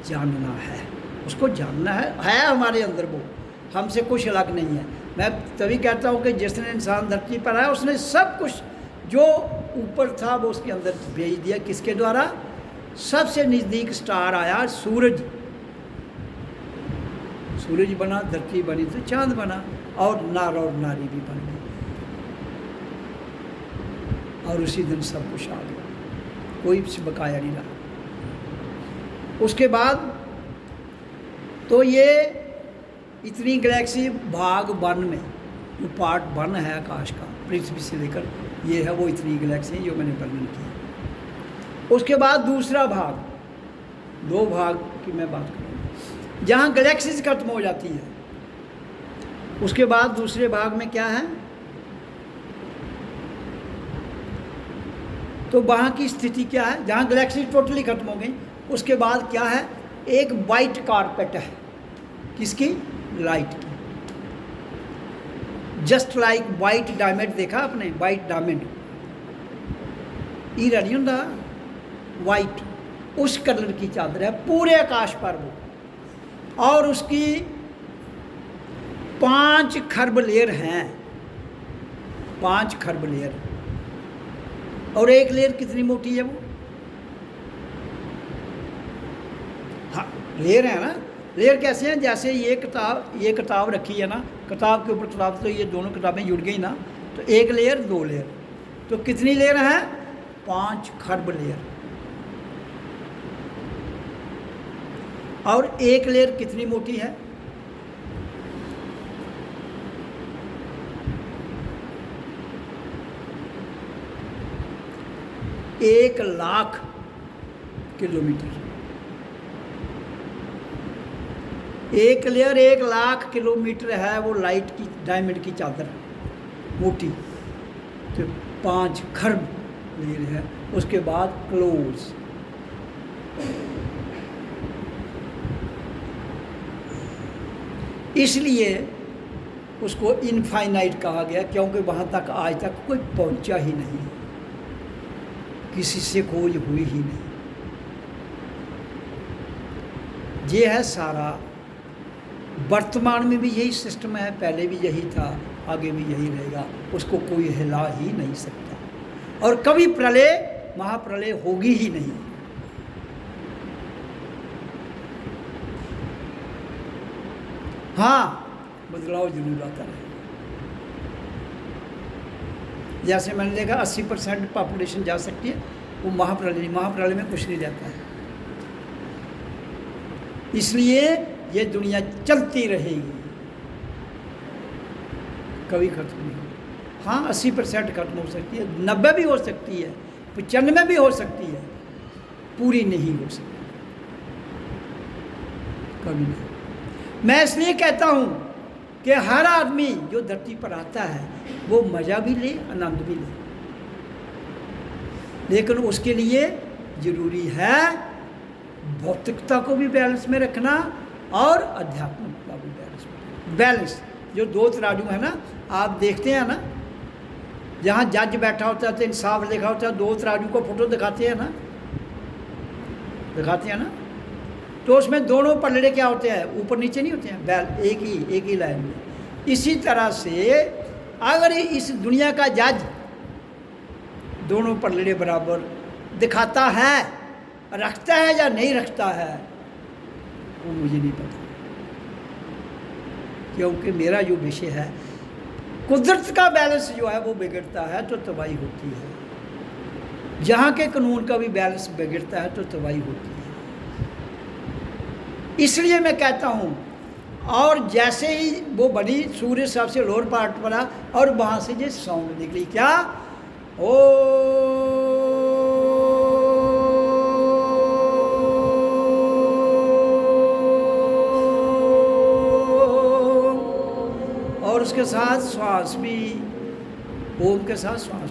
जानना है, उसको जानना है हमारे अंदर। वो हमसे कुछ अलग नहीं है। मैं तभी कहता हूँ कि जिसने इंसान धरती पर आया, उसने सब कुछ जो ऊपर था वो उसके अंदर भेज दिया। किसके द्वारा? सबसे नज़दीक स्टार आया, सूरज। सूरज बना, धरती बनी, तो चांद बना, और नार और नारी भी बन गई, और उसी दिन सब कुछ आ गया, कोई से बकाया नहीं रहा। उसके बाद तो ये इतनी गैलेक्सी भाग 1 में, जो पार्ट 1 है आकाश का, पृथ्वी से लेकर ये है वो इतनी गैलेक्सी जो मैंने वर्णन की। उसके बाद दूसरा भाग, 2 भाग की मैं बात करूँ, जहाँ गैलेक्सीज खत्म हो जाती है। उसके बाद दूसरे भाग में क्या है, तो वहाँ की स्थिति क्या है, जहाँ गैलेक्सी टोटली खत्म हो गई। उसके बाद क्या है, एक वाइट कारपेट है, किसकी, लाइट की। जस्ट लाइक वाइट डायमंड, देखा आपने वाइट डायमंड, हीरा नहीं होता, वाइट, उस कलर की चादर है पूरे आकाश पर वो। और उसकी 5 खरब लेयर हैं, 5 खरब लेयर। और एक लेयर कितनी मोटी है वो, हाँ लेयर है ना, लेयर कैसे हैं, जैसे ये किताब रखी है ना, किताब के ऊपर किताब, तो ये दोनों किताबें जुड़ गई ना, तो एक लेयर 2 लेयर, तो कितनी लेयर है, 5 खरब लेयर। और एक लेयर कितनी मोटी है, एक 1,00,000 किलोमीटर। एक लेयर 1,00,000 किलोमीटर है वो लाइट की, डायमंड की चादर मोटी, तो 5 खरब लेयर है। उसके बाद क्लोज, इसलिए उसको इनफाइनाइट कहा गया, क्योंकि वहाँ तक आज तक कोई पहुँचा ही नहीं, किसी से खोज हुई ही नहीं। ये है सारा, वर्तमान में भी यही सिस्टम है, पहले भी यही था, आगे भी यही रहेगा, उसको कोई हिला ही नहीं सकता। और कभी प्रलय, महाप्रलय होगी ही नहीं। हाँ, बदलाव जरूर आता है। जैसे मैंने देखा 80% पॉपुलेशन जा सकती है, वो महाप्रलय, महाप्रलय में कुछ नहीं रहता है। इसलिए ये दुनिया चलती रहेगी, कभी खत्म नहीं। हाँ 80% खत्म हो सकती है, 90 भी हो सकती है, 95 भी हो सकती है, पूरी नहीं हो सकती कभी नहीं। मैं इसलिए कहता हूँ कि हर आदमी जो धरती पर आता है वो मज़ा भी ले, आनंद भी ले, लेकिन उसके लिए ज़रूरी है भौतिकता को भी बैलेंस में रखना और अध्यात्म का भी बैलेंस में। बैलेंस, जो 2 तराजू है ना, आप देखते हैं ना, जहाँ जज बैठा होता है तो इंसाफ लिखा होता है, 2 तराजू को फोटो दिखाते हैं ना, दिखाते हैं ना, तो उसमें दोनों पलड़े क्या होते हैं, ऊपर नीचे नहीं होते हैं, बैल एक ही लाइन में। इसी तरह से अगर इस दुनिया का जज दोनों पलड़े बराबर दिखाता है, रखता है या नहीं रखता है, वो मुझे नहीं पता, क्योंकि मेरा जो विषय है, कुदरत का बैलेंस जो है वो बिगड़ता है तो तबाही होती है, जहाँ के कानून का भी बैलेंस बिगड़ता है तो तबाही होती है। इसलिए मैं कहता हूँ, और जैसे ही वो बनी, सूर्य सबसे लोअर पार्ट बना और वहाँ से जो साउंड निकली, क्या, ओ, और उसके साथ श्वास भी, ओम के साथ श्वास।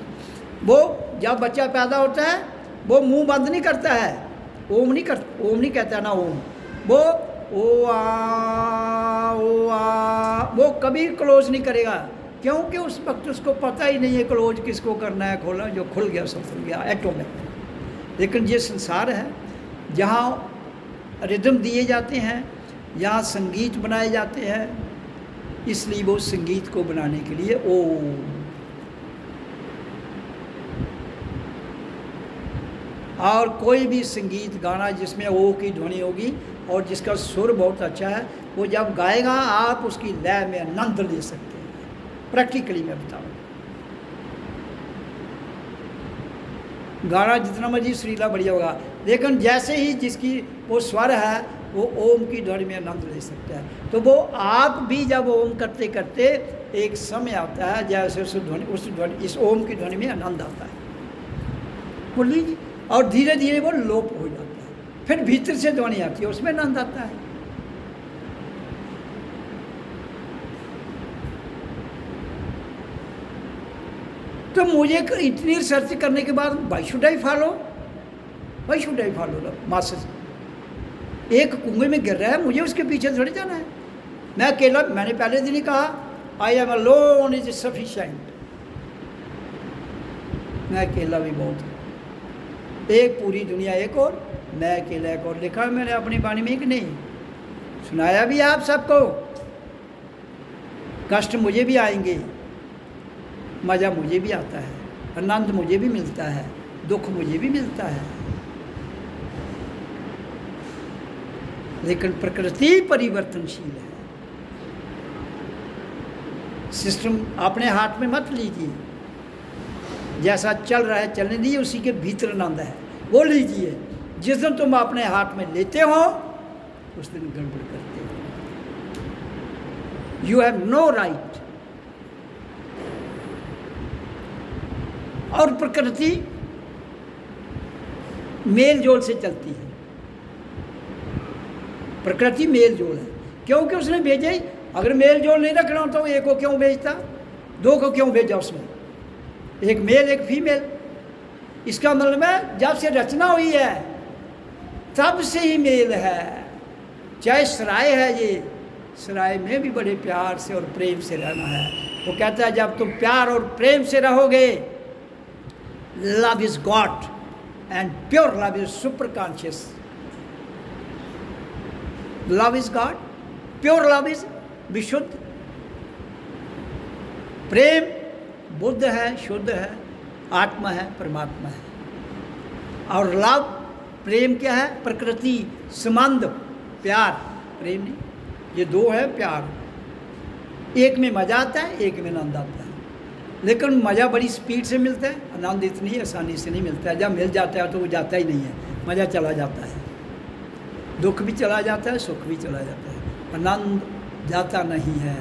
वो जब बच्चा पैदा होता है वो मुंह बंद नहीं करता है, ओम नहीं कहता ना ओम, वो ओ आ, वो कभी क्लोज नहीं करेगा, क्योंकि उस वक्त उसको पता ही नहीं है क्लोज किसको करना है, खोला, जो खुल गया सब खुल गया ऑटोमेटिक। लेकिन ये संसार है जहाँ रिदम दिए जाते हैं, यहाँ संगीत बनाए जाते हैं, इसलिए वो संगीत को बनाने के लिए ओम। और कोई भी संगीत गाना जिसमें ओ की ध्वनि होगी और जिसका सुर बहुत अच्छा है, वो जब गाएगा आप उसकी लय में आनंद ले सकते हैं। प्रैक्टिकली मैं बताऊँ, गाना जितना मर्जी सुरीला बढ़िया होगा, लेकिन जैसे ही जिसकी वो स्वर है वो ओम की ध्वनि में आनंद ले सकता है। तो वो आप भी जब ओम करते करते एक समय आता है जैसे इस ओम की ध्वनि में आनंद आता है, वो लीजिए, और धीरे धीरे वो लोप हो जाता है, फिर भीतर से ध्वनि आती है, उसमें आनंद आता है। तो मुझे इतनी रिसर्च करने के बाद why should I follow masses. एक कुएं में गिर रहा है, मुझे उसके पीछे थोड़ी जाना है। मैं अकेला, मैंने पहले दिन ही कहा I am alone is sufficient. मैं अकेला भी बहुत हूँ, एक पूरी दुनिया एक और, मैं अकेला एक और। लिखा मैंने अपनी वाणी में कि नहीं, सुनाया भी आप सबको। कष्ट मुझे भी आएंगे, मज़ा मुझे भी आता है, आनंद मुझे भी मिलता है, दुख मुझे भी मिलता है, लेकिन प्रकृति परिवर्तनशील है। सिस्टम अपने हाथ में मत लीजिए, जैसा चल रहा है चलने दीजिए, उसी के भीतर आनंद है वो लीजिए। जिस दिन तुम अपने हाथ में लेते हो उस दिन गड़बड़ करते हो। You have no right. और प्रकृति मेल जोल से चलती है, प्रकृति मेल जोल है, क्योंकि उसने भेजा ही। अगर मेल जोल नहीं रखना तो एक को क्यों भेजता, दो को क्यों भेजा उसने, एक मेल एक फीमेल। इसका मतलब है जब से रचना हुई है तब से ही मेल है। चाहे सराय है, ये सराय में भी बड़े प्यार से और प्रेम से रहना है। वो कहता है जब तुम प्यार और प्रेम से रहोगे, love is God and pure love is super conscious. Love is God, pure love is विशुद्ध। प्रेम बुद्ध है, शुद्ध है, आत्मा है, परमात्मा है। और लव, प्रेम क्या है, प्रकृति, संबंध, प्यार, प्रेम नहीं। ये दो है प्यार। एक में मज़ा आता है, एक में आनंद आता है। लेकिन मज़ा बड़ी स्पीड से मिलता है, आनंद इतनी आसानी से नहीं मिलता है। जब मिल जाता है तो वो जाता ही नहीं है, मज़ा चला जाता है, दुख भी चला जाता है, सुख भी चला जाता है, आनंद जाता नहीं है।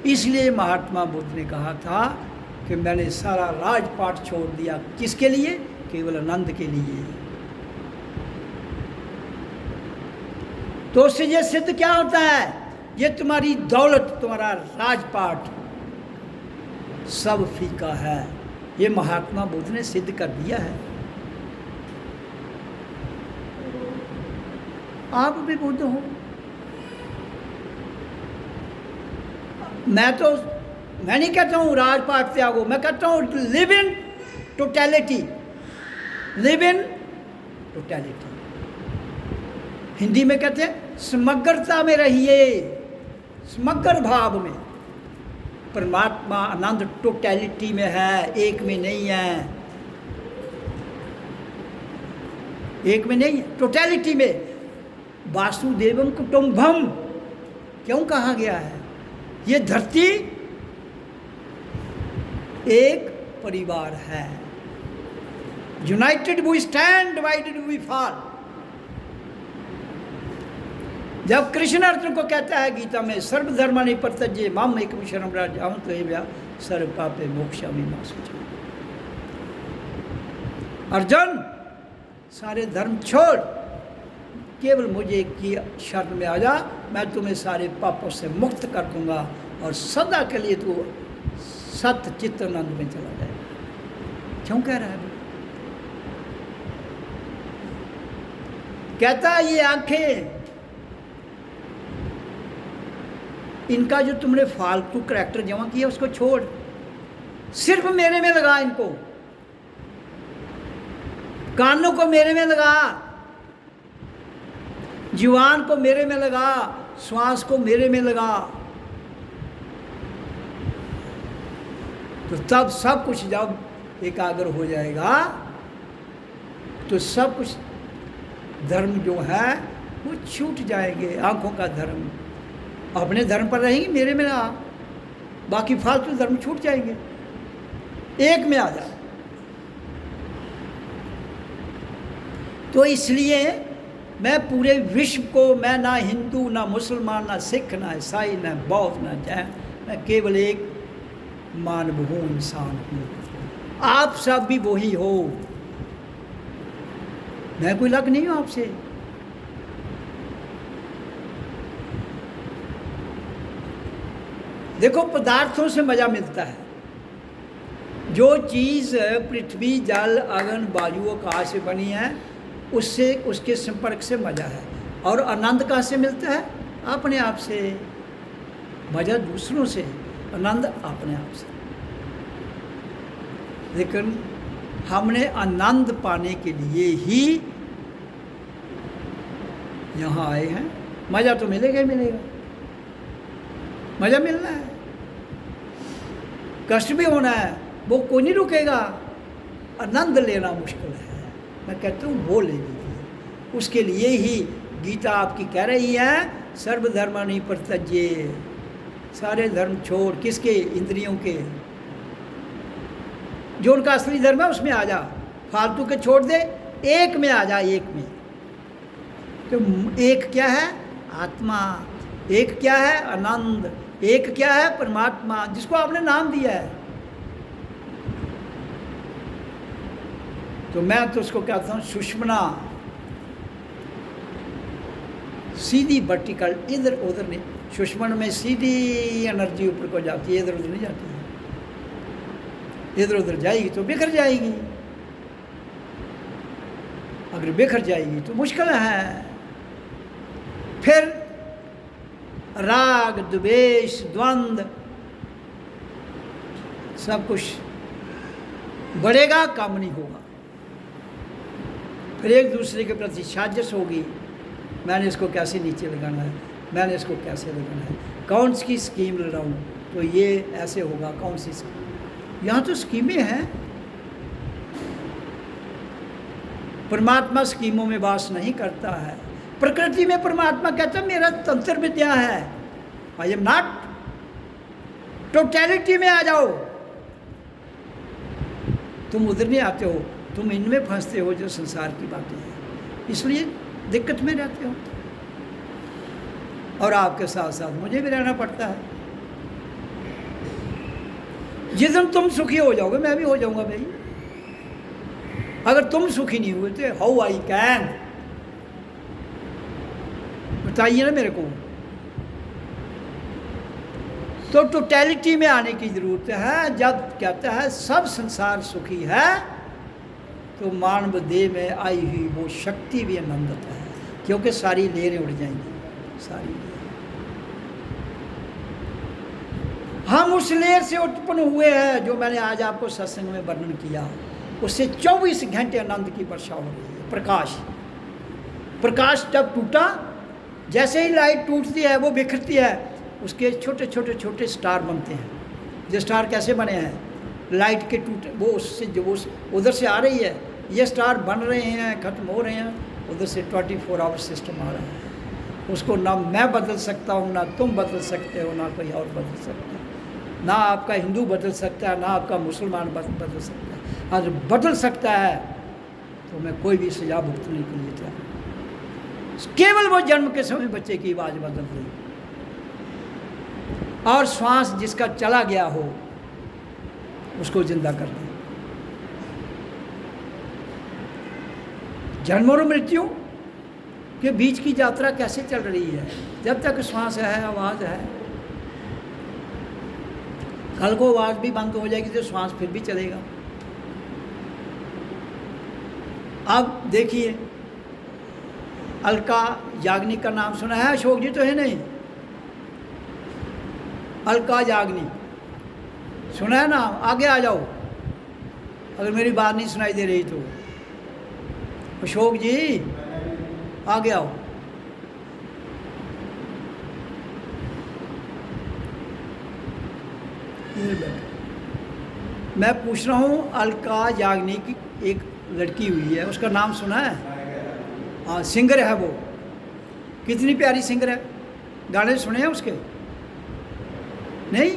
इसलिए महात्मा बुद्ध ने कहा था कि मैंने सारा राजपाट छोड़ दिया, किसके लिए, केवल आनंद के लिए। तो उससे ये सिद्ध क्या होता है, ये तुम्हारी दौलत, तुम्हारा राजपाट सब फीका है। ये महात्मा बुद्ध ने सिद्ध कर दिया है। आप भी बुद्ध हो। मैं नहीं कहता हूँ राजपाट त्यागो, मैं कहता हूँ live in totality, live in totality. Hindi में कहते हैं समग्रता में रहिए, समग्र भाव में। परमात्मा आनंद टोटैलिटी में है, एक में नहीं है, एक में नहीं है, टोटैलिटी में। वासुदेवम कुटुंबम क्यों कहा गया है? ये धरती एक परिवार है। United we stand, divided we fall. जब कृष्ण अर्जुन को कहता है गीता में, सर्वधर्मानि परित्यज्य माम एकम शरणं व्रज अहं त्वमेव सर्व पापे मोक्षयामि मा शुचि। अर्जुन, सारे धर्म छोड़, केवल मुझे की शरण में आ जा, मैं तुम्हें सारे पापों से मुक्त कर दूंगा और सदा के लिए तू सत्य चित्त आनंद में चला जाएगा। क्यों कह रहा है? कहता है ये आंखें, इनका जो तुमने फालतू करैक्टर जमा किया उसको छोड़, सिर्फ मेरे में लगा इनको। कानों को मेरे में लगा, जीवान को मेरे में लगा, श्वास को मेरे में लगा, तो तब सब कुछ जब एकाग्र हो जाएगा तो सब कुछ धर्म जो है वो छूट जाएंगे। आंखों का धर्म अपने धर्म पर रहेंगे, मेरे में आ, बाकी फालतू धर्म छूट जाएंगे, एक में आ जाए। तो इसलिए मैं पूरे विश्व को, मैं ना हिंदू ना मुसलमान ना सिख ना ईसाई ना बौद्ध ना जैन, मैं केवल एक मानव हूँ, इंसान हूँ। आप सब भी वही हो, मैं कोई अलग नहीं हूँ आपसे। देखो पदार्थों से मज़ा मिलता है, जो चीज़ पृथ्वी जल अग्नि वायु आकाश से बनी है उससे, उसके संपर्क से मज़ा है। और आनंद कहाँ से मिलता है? अपने आप से। मज़ा दूसरों से, आनंद अपने आप से। लेकिन हमने आनंद पाने के लिए ही यहाँ आए हैं। मज़ा तो मिलेगा ही मिलेगा, मज़ा मिलना है, कष्ट भी होना है, वो कोई नहीं रुकेगा। आनंद लेना मुश्किल है, मैं कहता हूँ वो ले लीजिए। उसके लिए ही गीता आपकी कह रही है सर्वधर्मानि परित्यज्य, सारे धर्म छोड़, किसके? इंद्रियों के। जो उनका असली धर्म है उसमें आ जा, फालतू के छोड़ दे, एक में आ जा, एक में। तो एक क्या है? आत्मा। एक क्या है? आनंद। एक क्या है? परमात्मा, जिसको आपने नाम दिया है। तो मैं तो उसको कहता हूँ सुषुम्ना, सीधी वर्टिकल, इधर उधर नहीं। सुषुम्ना में सीधी एनर्जी ऊपर को जाती है, इधर उधर नहीं जाती है। इधर उधर जाएगी तो बिखर जाएगी, अगर बिखर जाएगी तो मुश्किल है। फिर राग द्वेष द्वंद्व सब कुछ बढ़ेगा, काम नहीं होगा। फिर एक दूसरे के प्रति साजिश होगी, मैंने इसको कैसे नीचे लगाना है, मैंने इसको कैसे लगाना है, कौन सी स्कीम लगाऊं तो ये ऐसे होगा, कौन सी स्कीम। यहाँ तो स्कीमें हैं। परमात्मा स्कीमों में वास नहीं करता है। प्रकृति में परमात्मा कहता है मेरा तंत्र विद्या है, आई एम नॉट। टोटैलिटी में आ जाओ। तुम उधर नहीं आते हो, तुम इनमें फंसते हो जो संसार की बातें हैं, इसलिए दिक्कत में रहते हो। और आपके साथ साथ मुझे भी रहना पड़ता है। जिस दिन तुम सुखी हो जाओगे मैं भी हो जाऊंगा भाई। अगर तुम सुखी नहीं हुए तो हाउ आई कैन, बताइए ना मेरे को। तो टोटैलिटी में आने की ज़रूरत है। जब कहता है सब संसार सुखी है तो मानव देह में आई हुई वो शक्ति भी आनंदित है, क्योंकि सारी लहरें उड़ जाएंगी, सारी लहरें। हम उस लेयर से उत्पन्न हुए हैं जो मैंने आज आपको सत्संग में वर्णन किया। उससे 24 घंटे आनंद की वर्षा हो रही है। प्रकाश, प्रकाश जब टूटा, जैसे ही लाइट टूटती है वो बिखरती है, उसके छोटे छोटे छोटे स्टार बनते हैं। ये स्टार कैसे बने हैं? लाइट के टूटे, वो उससे जो उधर से आ रही है, ये स्टार बन रहे हैं, ख़त्म हो रहे हैं, उधर से 24 आवर सिस्टम आ रहा है। उसको ना मैं बदल सकता हूँ, ना तुम बदल सकते हो, ना कोई और बदल सकता है, ना आपका हिंदू बदल सकता है, ना आपका मुसलमान बदल सकता है। अगर बदल सकता है तो मैं कोई भी सजा भुगतने के लिए तैयार। केवल वो जन्म के समय बच्चे की आवाज़ बदल रही, और श्वास जिसका चला गया हो उसको जिंदा कर दे। जन्म और मृत्यु के बीच की यात्रा कैसे चल रही है? जब तक श्वास है, आवाज़ है। कल को आवाज़ भी बंद हो जाएगी तो श्वास फिर भी चलेगा। अब देखिए, अलका याग्निक का नाम सुना है? अशोक जी तो है नहीं? अलका याग्निक सुना है ना? आगे आ जाओ अगर मेरी बात नहीं सुनाई दे रही तो। अशोक जी आगे आओ। मैं पूछ रहा हूँ, अलका याग्निक एक लड़की हुई है, उसका नाम सुना है? हाँ, सिंगर है वो। कितनी प्यारी सिंगर है। गाने सुने हैं उसके? नहीं?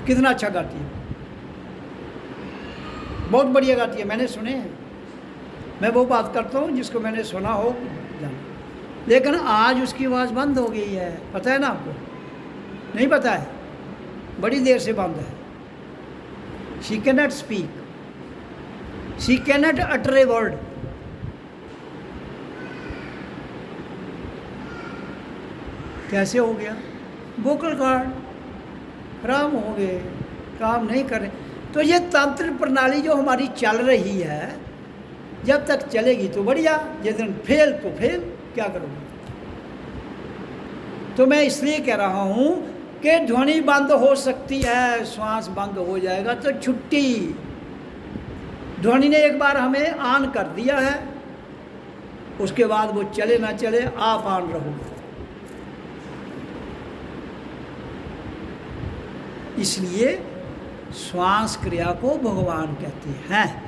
कितना अच्छा गाती है, बहुत बढ़िया गाती है, मैंने सुने हैं। मैं वो बात करता हूँ जिसको मैंने सुना हो जाना। लेकिन आज उसकी आवाज़ बंद हो गई है, पता है ना आपको? नहीं पता है? बड़ी देर से बंद है। She can not speak, she can not utter a word. कैसे हो गया? वोकल कॉर्ड खराब हो गए, काम नहीं कर रहे। तो ये तंत्र प्रणाली जो हमारी चल रही है, जब तक चलेगी तो बढ़िया, जिस दिन फेल तो फेल, क्या करोगे? तो मैं इसलिए कह रहा हूँ कि ध्वनि बंद हो सकती है, श्वास बंद हो जाएगा तो छुट्टी। ध्वनि ने एक बार हमें ऑन कर दिया है, उसके बाद वो चले ना चले, आप ऑन रहोगे। इसलिए श्वास क्रिया को भगवान कहते हैं।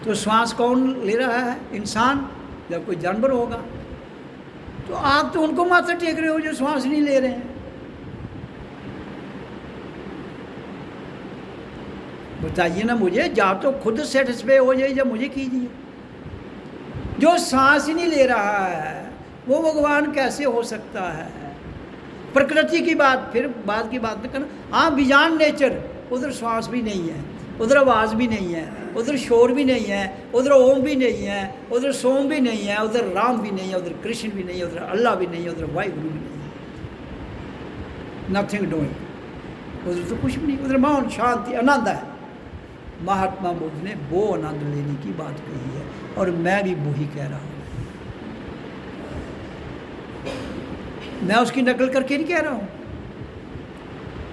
तो श्वास कौन ले रहा है? इंसान। जब कोई जानवर होगा तो आप तो उनको माथा टेक रहे हो जो श्वास नहीं ले रहे हैं। बताइए ना मुझे, या तो खुद सेटिस्फाई हो जाए या मुझे कीजिए। जो सांस ही नहीं ले रहा है वो भगवान कैसे हो सकता है? प्रकृति की बात, फिर बाद की बात में करना। हाँ, बियॉन्ड नेचर, उधर श्वास भी नहीं है, उधर आवाज़ भी नहीं है, उधर शोर भी नहीं है, उधर ओम भी नहीं है, उधर सोम भी नहीं है, उधर राम भी नहीं है, उधर कृष्ण भी नहीं है, उधर अल्लाह भी नहीं है, उधर वाहिगुरु भी नहीं है। नथिंग डूइंग, उधर तो कुछ भी नहीं, उधर मौन, शांति, आनंद है। महात्मा बुद्ध ने वो आनंद लेने की बात कही है और मैं भी वही कह रहा हूँ। मैं उसकी नकल करके नहीं कह रहा हूँ।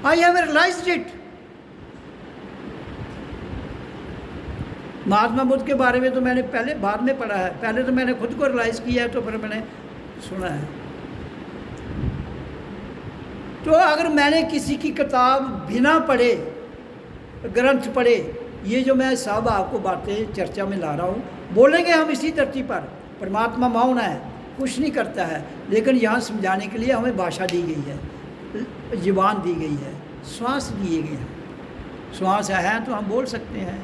I have realised it. Mahatma Buddha के बारे में तो मैंने पहले बाद में पढ़ा है, पहले तो मैंने खुद को रियलाइज़ किया है, तो फिर मैंने सुना है। तो अगर मैंने किसी की किताब बिना पढ़े, ग्रंथ पढ़े, ये जो मैं सब आपको बातें चर्चा में ला रहा हूँ, बोलेंगे हम इसी धरती पर। परमात्मा मौन है, कुछ नहीं करता है, लेकिन यहाँ समझाने के लिए हमें भाषा दी गई है, ज़ुबान दी गई है, श्वास दिए गए हैं। श्वास है तो हम बोल सकते हैं,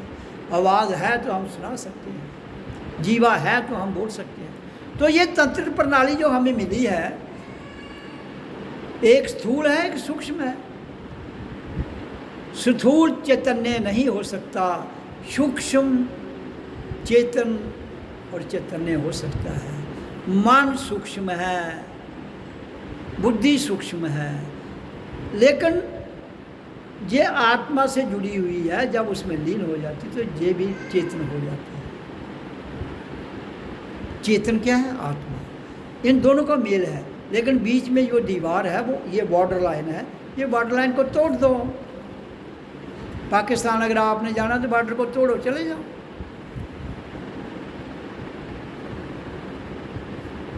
आवाज़ है तो हम सुना सकते हैं, जीवा है तो हम बोल सकते हैं। तो ये तंत्र प्रणाली जो हमें मिली है, एक स्थूल है, एक सूक्ष्म है। स्थूल चैतन्य नहीं हो सकता, सूक्ष्म चेतन और चैतन्य हो सकता है। मन सूक्ष्म है, बुद्धि सूक्ष्म है, लेकिन ये आत्मा से जुड़ी हुई है। जब उसमें लीन हो जाती तो ये भी चेतन हो जाती है। चेतन क्या है? आत्मा। इन दोनों का मेल है, लेकिन बीच में जो दीवार है वो ये बॉर्डर लाइन है। ये बॉर्डर लाइन को तोड़ दो। पाकिस्तान अगर आपने जाना तो बॉर्डर को तोड़ो, चले जाओ।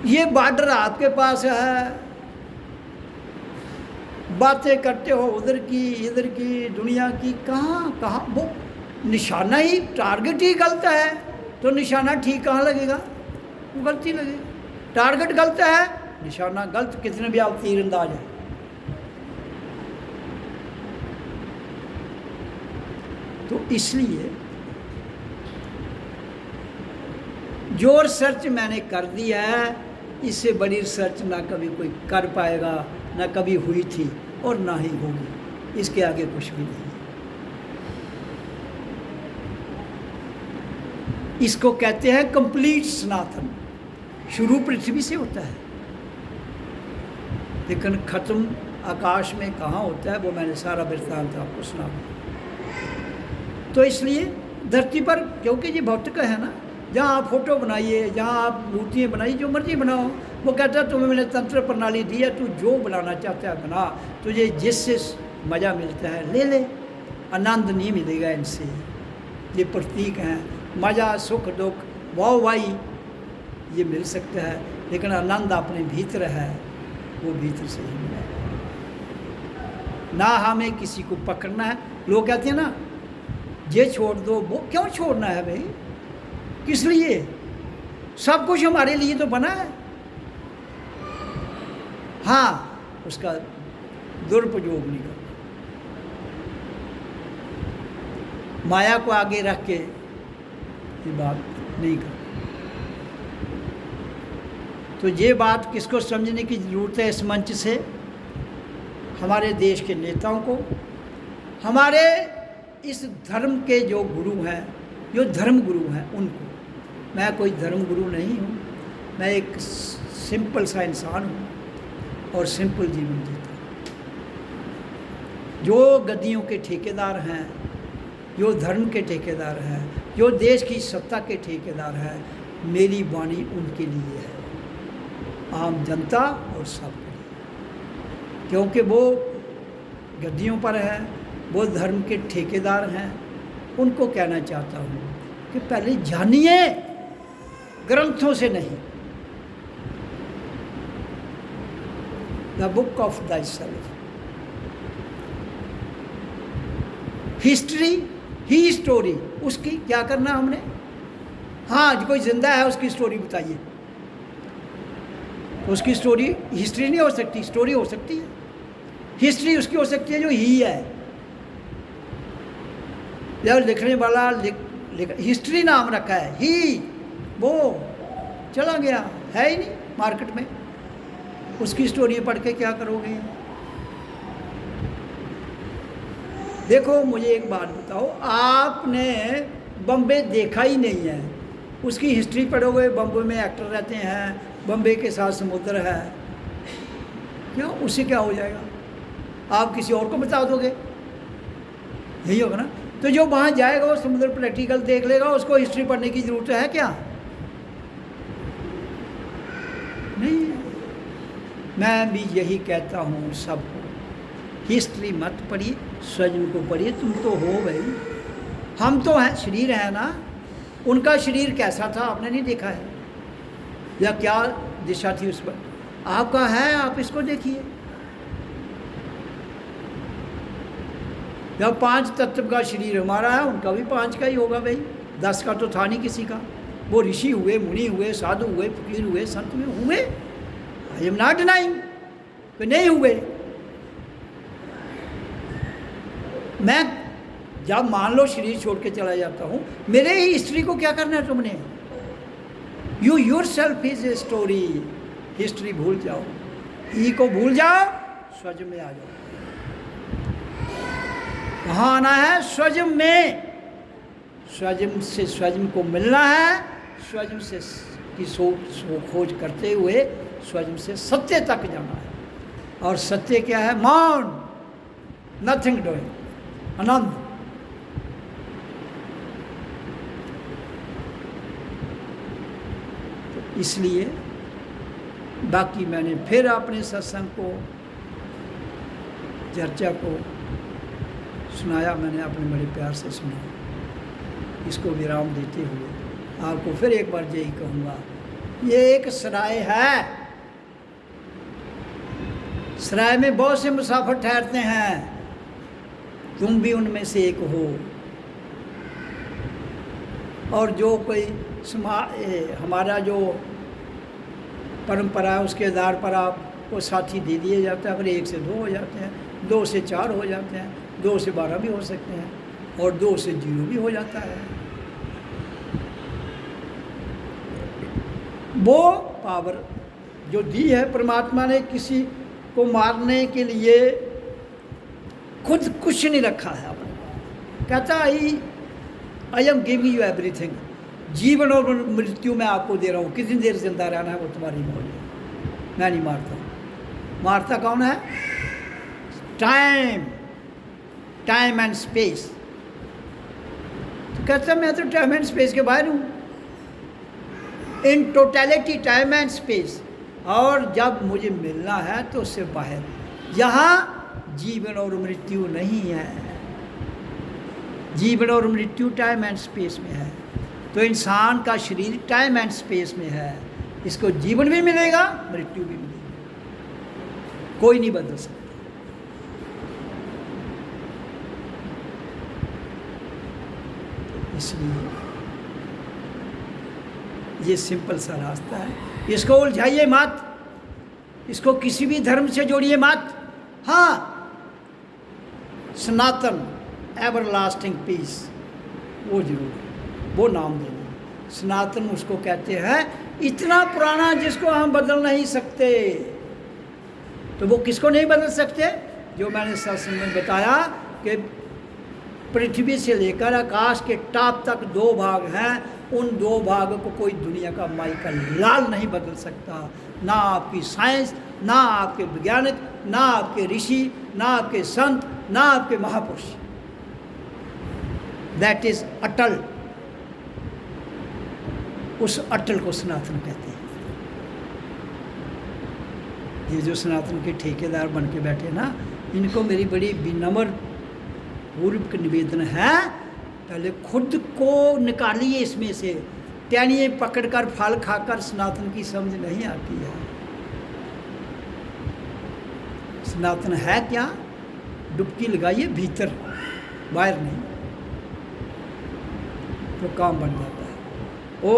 ये बॉर्डर आपके पास है, बातें करते हो उधर की इधर की, दुनिया की, कहाँ कहाँ। वो निशाना ही, टारगेट ही गलत है तो निशाना ठीक कहाँ लगेगा? गलती लगेगा। टारगेट गलत है, निशाना गलत, कितने भी आप तीरंदाज है। तो इसलिए जो रिसर्च मैंने कर दी है, इससे बड़ी रिसर्च ना कभी कोई कर पाएगा, ना कभी हुई थी और ना ही होगी। इसके आगे कुछ भी नहीं। इसको कहते हैं कंप्लीट सनातन। शुरू पृथ्वी से होता है, लेकिन ख़त्म आकाश में कहाँ होता है, वो मैंने सारा वृत्तांत आपको सुना। तो इसलिए धरती पर, क्योंकि ये भौतिक है ना, जहाँ आप फोटो बनाइए, जहाँ आप मूर्तियाँ बनाइए, जो मर्जी बनाओ, वो कहता है तुम्हें मैंने तंत्र प्रणाली दी है, तू जो बनाना चाहता है बना, तुझे जिससे मज़ा मिलता है ले ले। आनंद नहीं मिलेगा इनसे। ये प्रतीक हैं, मज़ा, सुख, दुख, वाह वाही ये मिल सकता है, लेकिन आनंद अपने भीतर है, वो भीतर से ही मिलेगा। ना हमें किसी को पकड़ना है। लोग कहते हैं ना, ये छोड़ दो, वो क्यों छोड़ना है भाई? किस लिए? सब कुछ हमारे लिए तो बना है। हाँ, उसका दुरुपयोग नहीं करना। माया को आगे रख के ये बात नहीं कर। तो ये बात किसको समझने की ज़रूरत है इस मंच से? हमारे देश के नेताओं को, हमारे इस धर्म के जो गुरु हैं, जो धर्म गुरु हैं उनको। मैं कोई धर्म गुरु नहीं हूँ, मैं एक सिंपल सा इंसान हूँ और सिंपल जीवन जीता हूँ। जो गद्दियों के ठेकेदार हैं, जो धर्म के ठेकेदार हैं, जो देश की सत्ता के ठेकेदार हैं, मेरी वाणी उनके लिए है, आम जनता और सब के लिए। क्योंकि वो गद्दियों पर है, वो धर्म के ठेकेदार हैं। उनको कहना चाहता हूँ कि पहले जानिए, ग्रंथों से नहीं। The book of thy self, history he story. उसकी क्या करना हमने? हाँ, जो कोई जिंदा है उसकी स्टोरी बताइए। उसकी स्टोरी हिस्ट्री नहीं हो सकती, स्टोरी हो सकती है। हिस्ट्री उसकी हो सकती है जो ही है। जब लिखने वाला हिस्ट्री नाम रखा है, ही वो चला गया है ही नहीं मार्केट में, उसकी स्टोरी पढ़ के क्या करोगे? देखो मुझे एक बात बताओ, आपने बम्बे देखा ही नहीं है, उसकी हिस्ट्री पढ़ोगे, बम्बे में एक्टर रहते हैं, बम्बे के साथ समुद्र है, क्यों? उससे क्या हो जाएगा? आप किसी और को बता दोगे, यही होगा ना। तो जो वहाँ जाएगा वो समुद्र प्रैक्टिकल देख लेगा, उसको हिस्ट्री पढ़ने की ज़रूरत है क्या? नहीं। मैं भी यही कहता हूँ सबको, हिस्ट्री मत पढ़िए, स्वयं को पढ़िए। तुम तो हो भाई, हम तो हैं, शरीर है ना। उनका शरीर कैसा था आपने नहीं देखा है, या क्या दिशा थी उस पर? आपका है, आप इसको देखिए। या 5 तत्व का शरीर हमारा है, उनका भी 5 का ही होगा भाई, 10 का तो था नहीं किसी का। वो ऋषि हुए, मुनि हुए, साधु हुए, फकीर हुए, संत हुए। आई एम नॉट डिनाइंग कि नहीं हुए। मैं जब मान लो शरीर छोड़ के चला जाता हूँ, मेरे ही हिस्ट्री को क्या करना है तुमने? You your self is a story. History भूल जाओ, ई को भूल जाओ, स्वज में आ जाओ। कहाँ आना है? स्वजम में। स्वजम से स्वजम को मिलना है, स्वजम से की खोज करते हुए स्वजम से सत्य तक जाना है। और सत्य क्या है? मौन, नथिंग डूइंग, आनंद। तो इसलिए बाकी मैंने फिर अपने सत्संग को, चर्चा को सुनाया, मैंने अपने बड़े प्यार से सुना। इसको विराम देते हुए आपको फिर एक बार यही कहूँगा, ये एक सराय है। सराय में बहुत से मुसाफिर ठहरते हैं, तुम भी उनमें से एक हो। और जो कोई हमारा जो परंपरा है उसके आधार पर आपको साथी दे दिए जाता है। फिर 1 से 2 हो जाते हैं, 2 से 4 हो जाते हैं, 2 से 12 भी हो सकते हैं, और 2 से 0 भी हो जाता है। वो पावर जो दी है परमात्मा ने किसी को मारने के लिए, खुद कुछ नहीं रखा है अपने। कहता I am giving you everything. जीवन और मृत्यु मैं आपको दे रहा हूँ, कितनी देर जिंदा रहना है वो तुम्हारी मौज है। मैं नहीं मारता। मारता कौन है? Time, time and space. तो कहता मैं तो टाइम एंड स्पेस के बाहर हूँ, in totality time and space. और जब मुझे मिलना है तो उससे बाहर, यहाँ जीवन और मृत्यु नहीं है। जीवन और मृत्यु टाइम एंड स्पेस में है। तो इंसान का शरीर टाइम एंड स्पेस में है, इसको जीवन भी मिलेगा, मृत्यु भी मिलेगी, कोई नहीं बदल सकता। इसलिए ये सिंपल सा रास्ता है, इसको उलझाइए मत, इसको किसी भी धर्म से जोड़िए मत। हाँ, सनातन एवरलास्टिंग पीस वो जरूर है, वो नाम दे दो। सनातन उसको कहते हैं, इतना पुराना जिसको हम बदल नहीं सकते। तो वो किसको नहीं बदल सकते? जो मैंने सत्संग में बताया कि पृथ्वी से लेकर आकाश के टॉप तक 2 भाग हैं, उन 2 भाग को कोई दुनिया का माई का लाल नहीं बदल सकता। ना आपकी साइंस, ना आपके वैज्ञानिक, ना आपके ऋषि, ना आपके संत, ना आपके महापुरुष। दैट इज अटल। उस अटल को सनातन कहते हैं। ये जो सनातन के ठेकेदार बन के बैठे ना, इनको मेरी बड़ी विनम्र पूर्वक निवेदन है, पहले खुद को निकालिए इसमें से। टहनिए पकड़कर फल खाकर सनातन की समझ नहीं आती है। सनातन है क्या? डुबकी लगाइए भीतर, बाहर नहीं, तो काम बन जाता है। ओ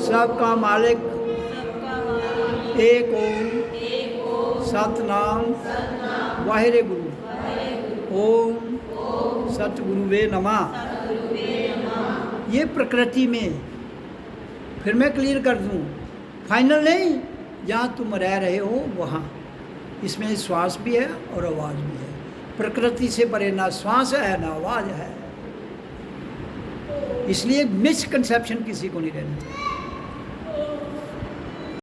सबका मालिक एक ओम सतनाम वाहिरे गुरु ओम सतगुरुवे नमः। ये प्रकृति में, फिर मैं क्लियर कर दूं, फाइनल नहीं, जहाँ तुम रह रहे हो वहाँ, इसमें श्वास भी है और आवाज़ भी है। प्रकृति से परे ना श्वास है ना आवाज़ है, इसलिए मिसकंसेप्शन किसी को नहीं रहनी चाहिए।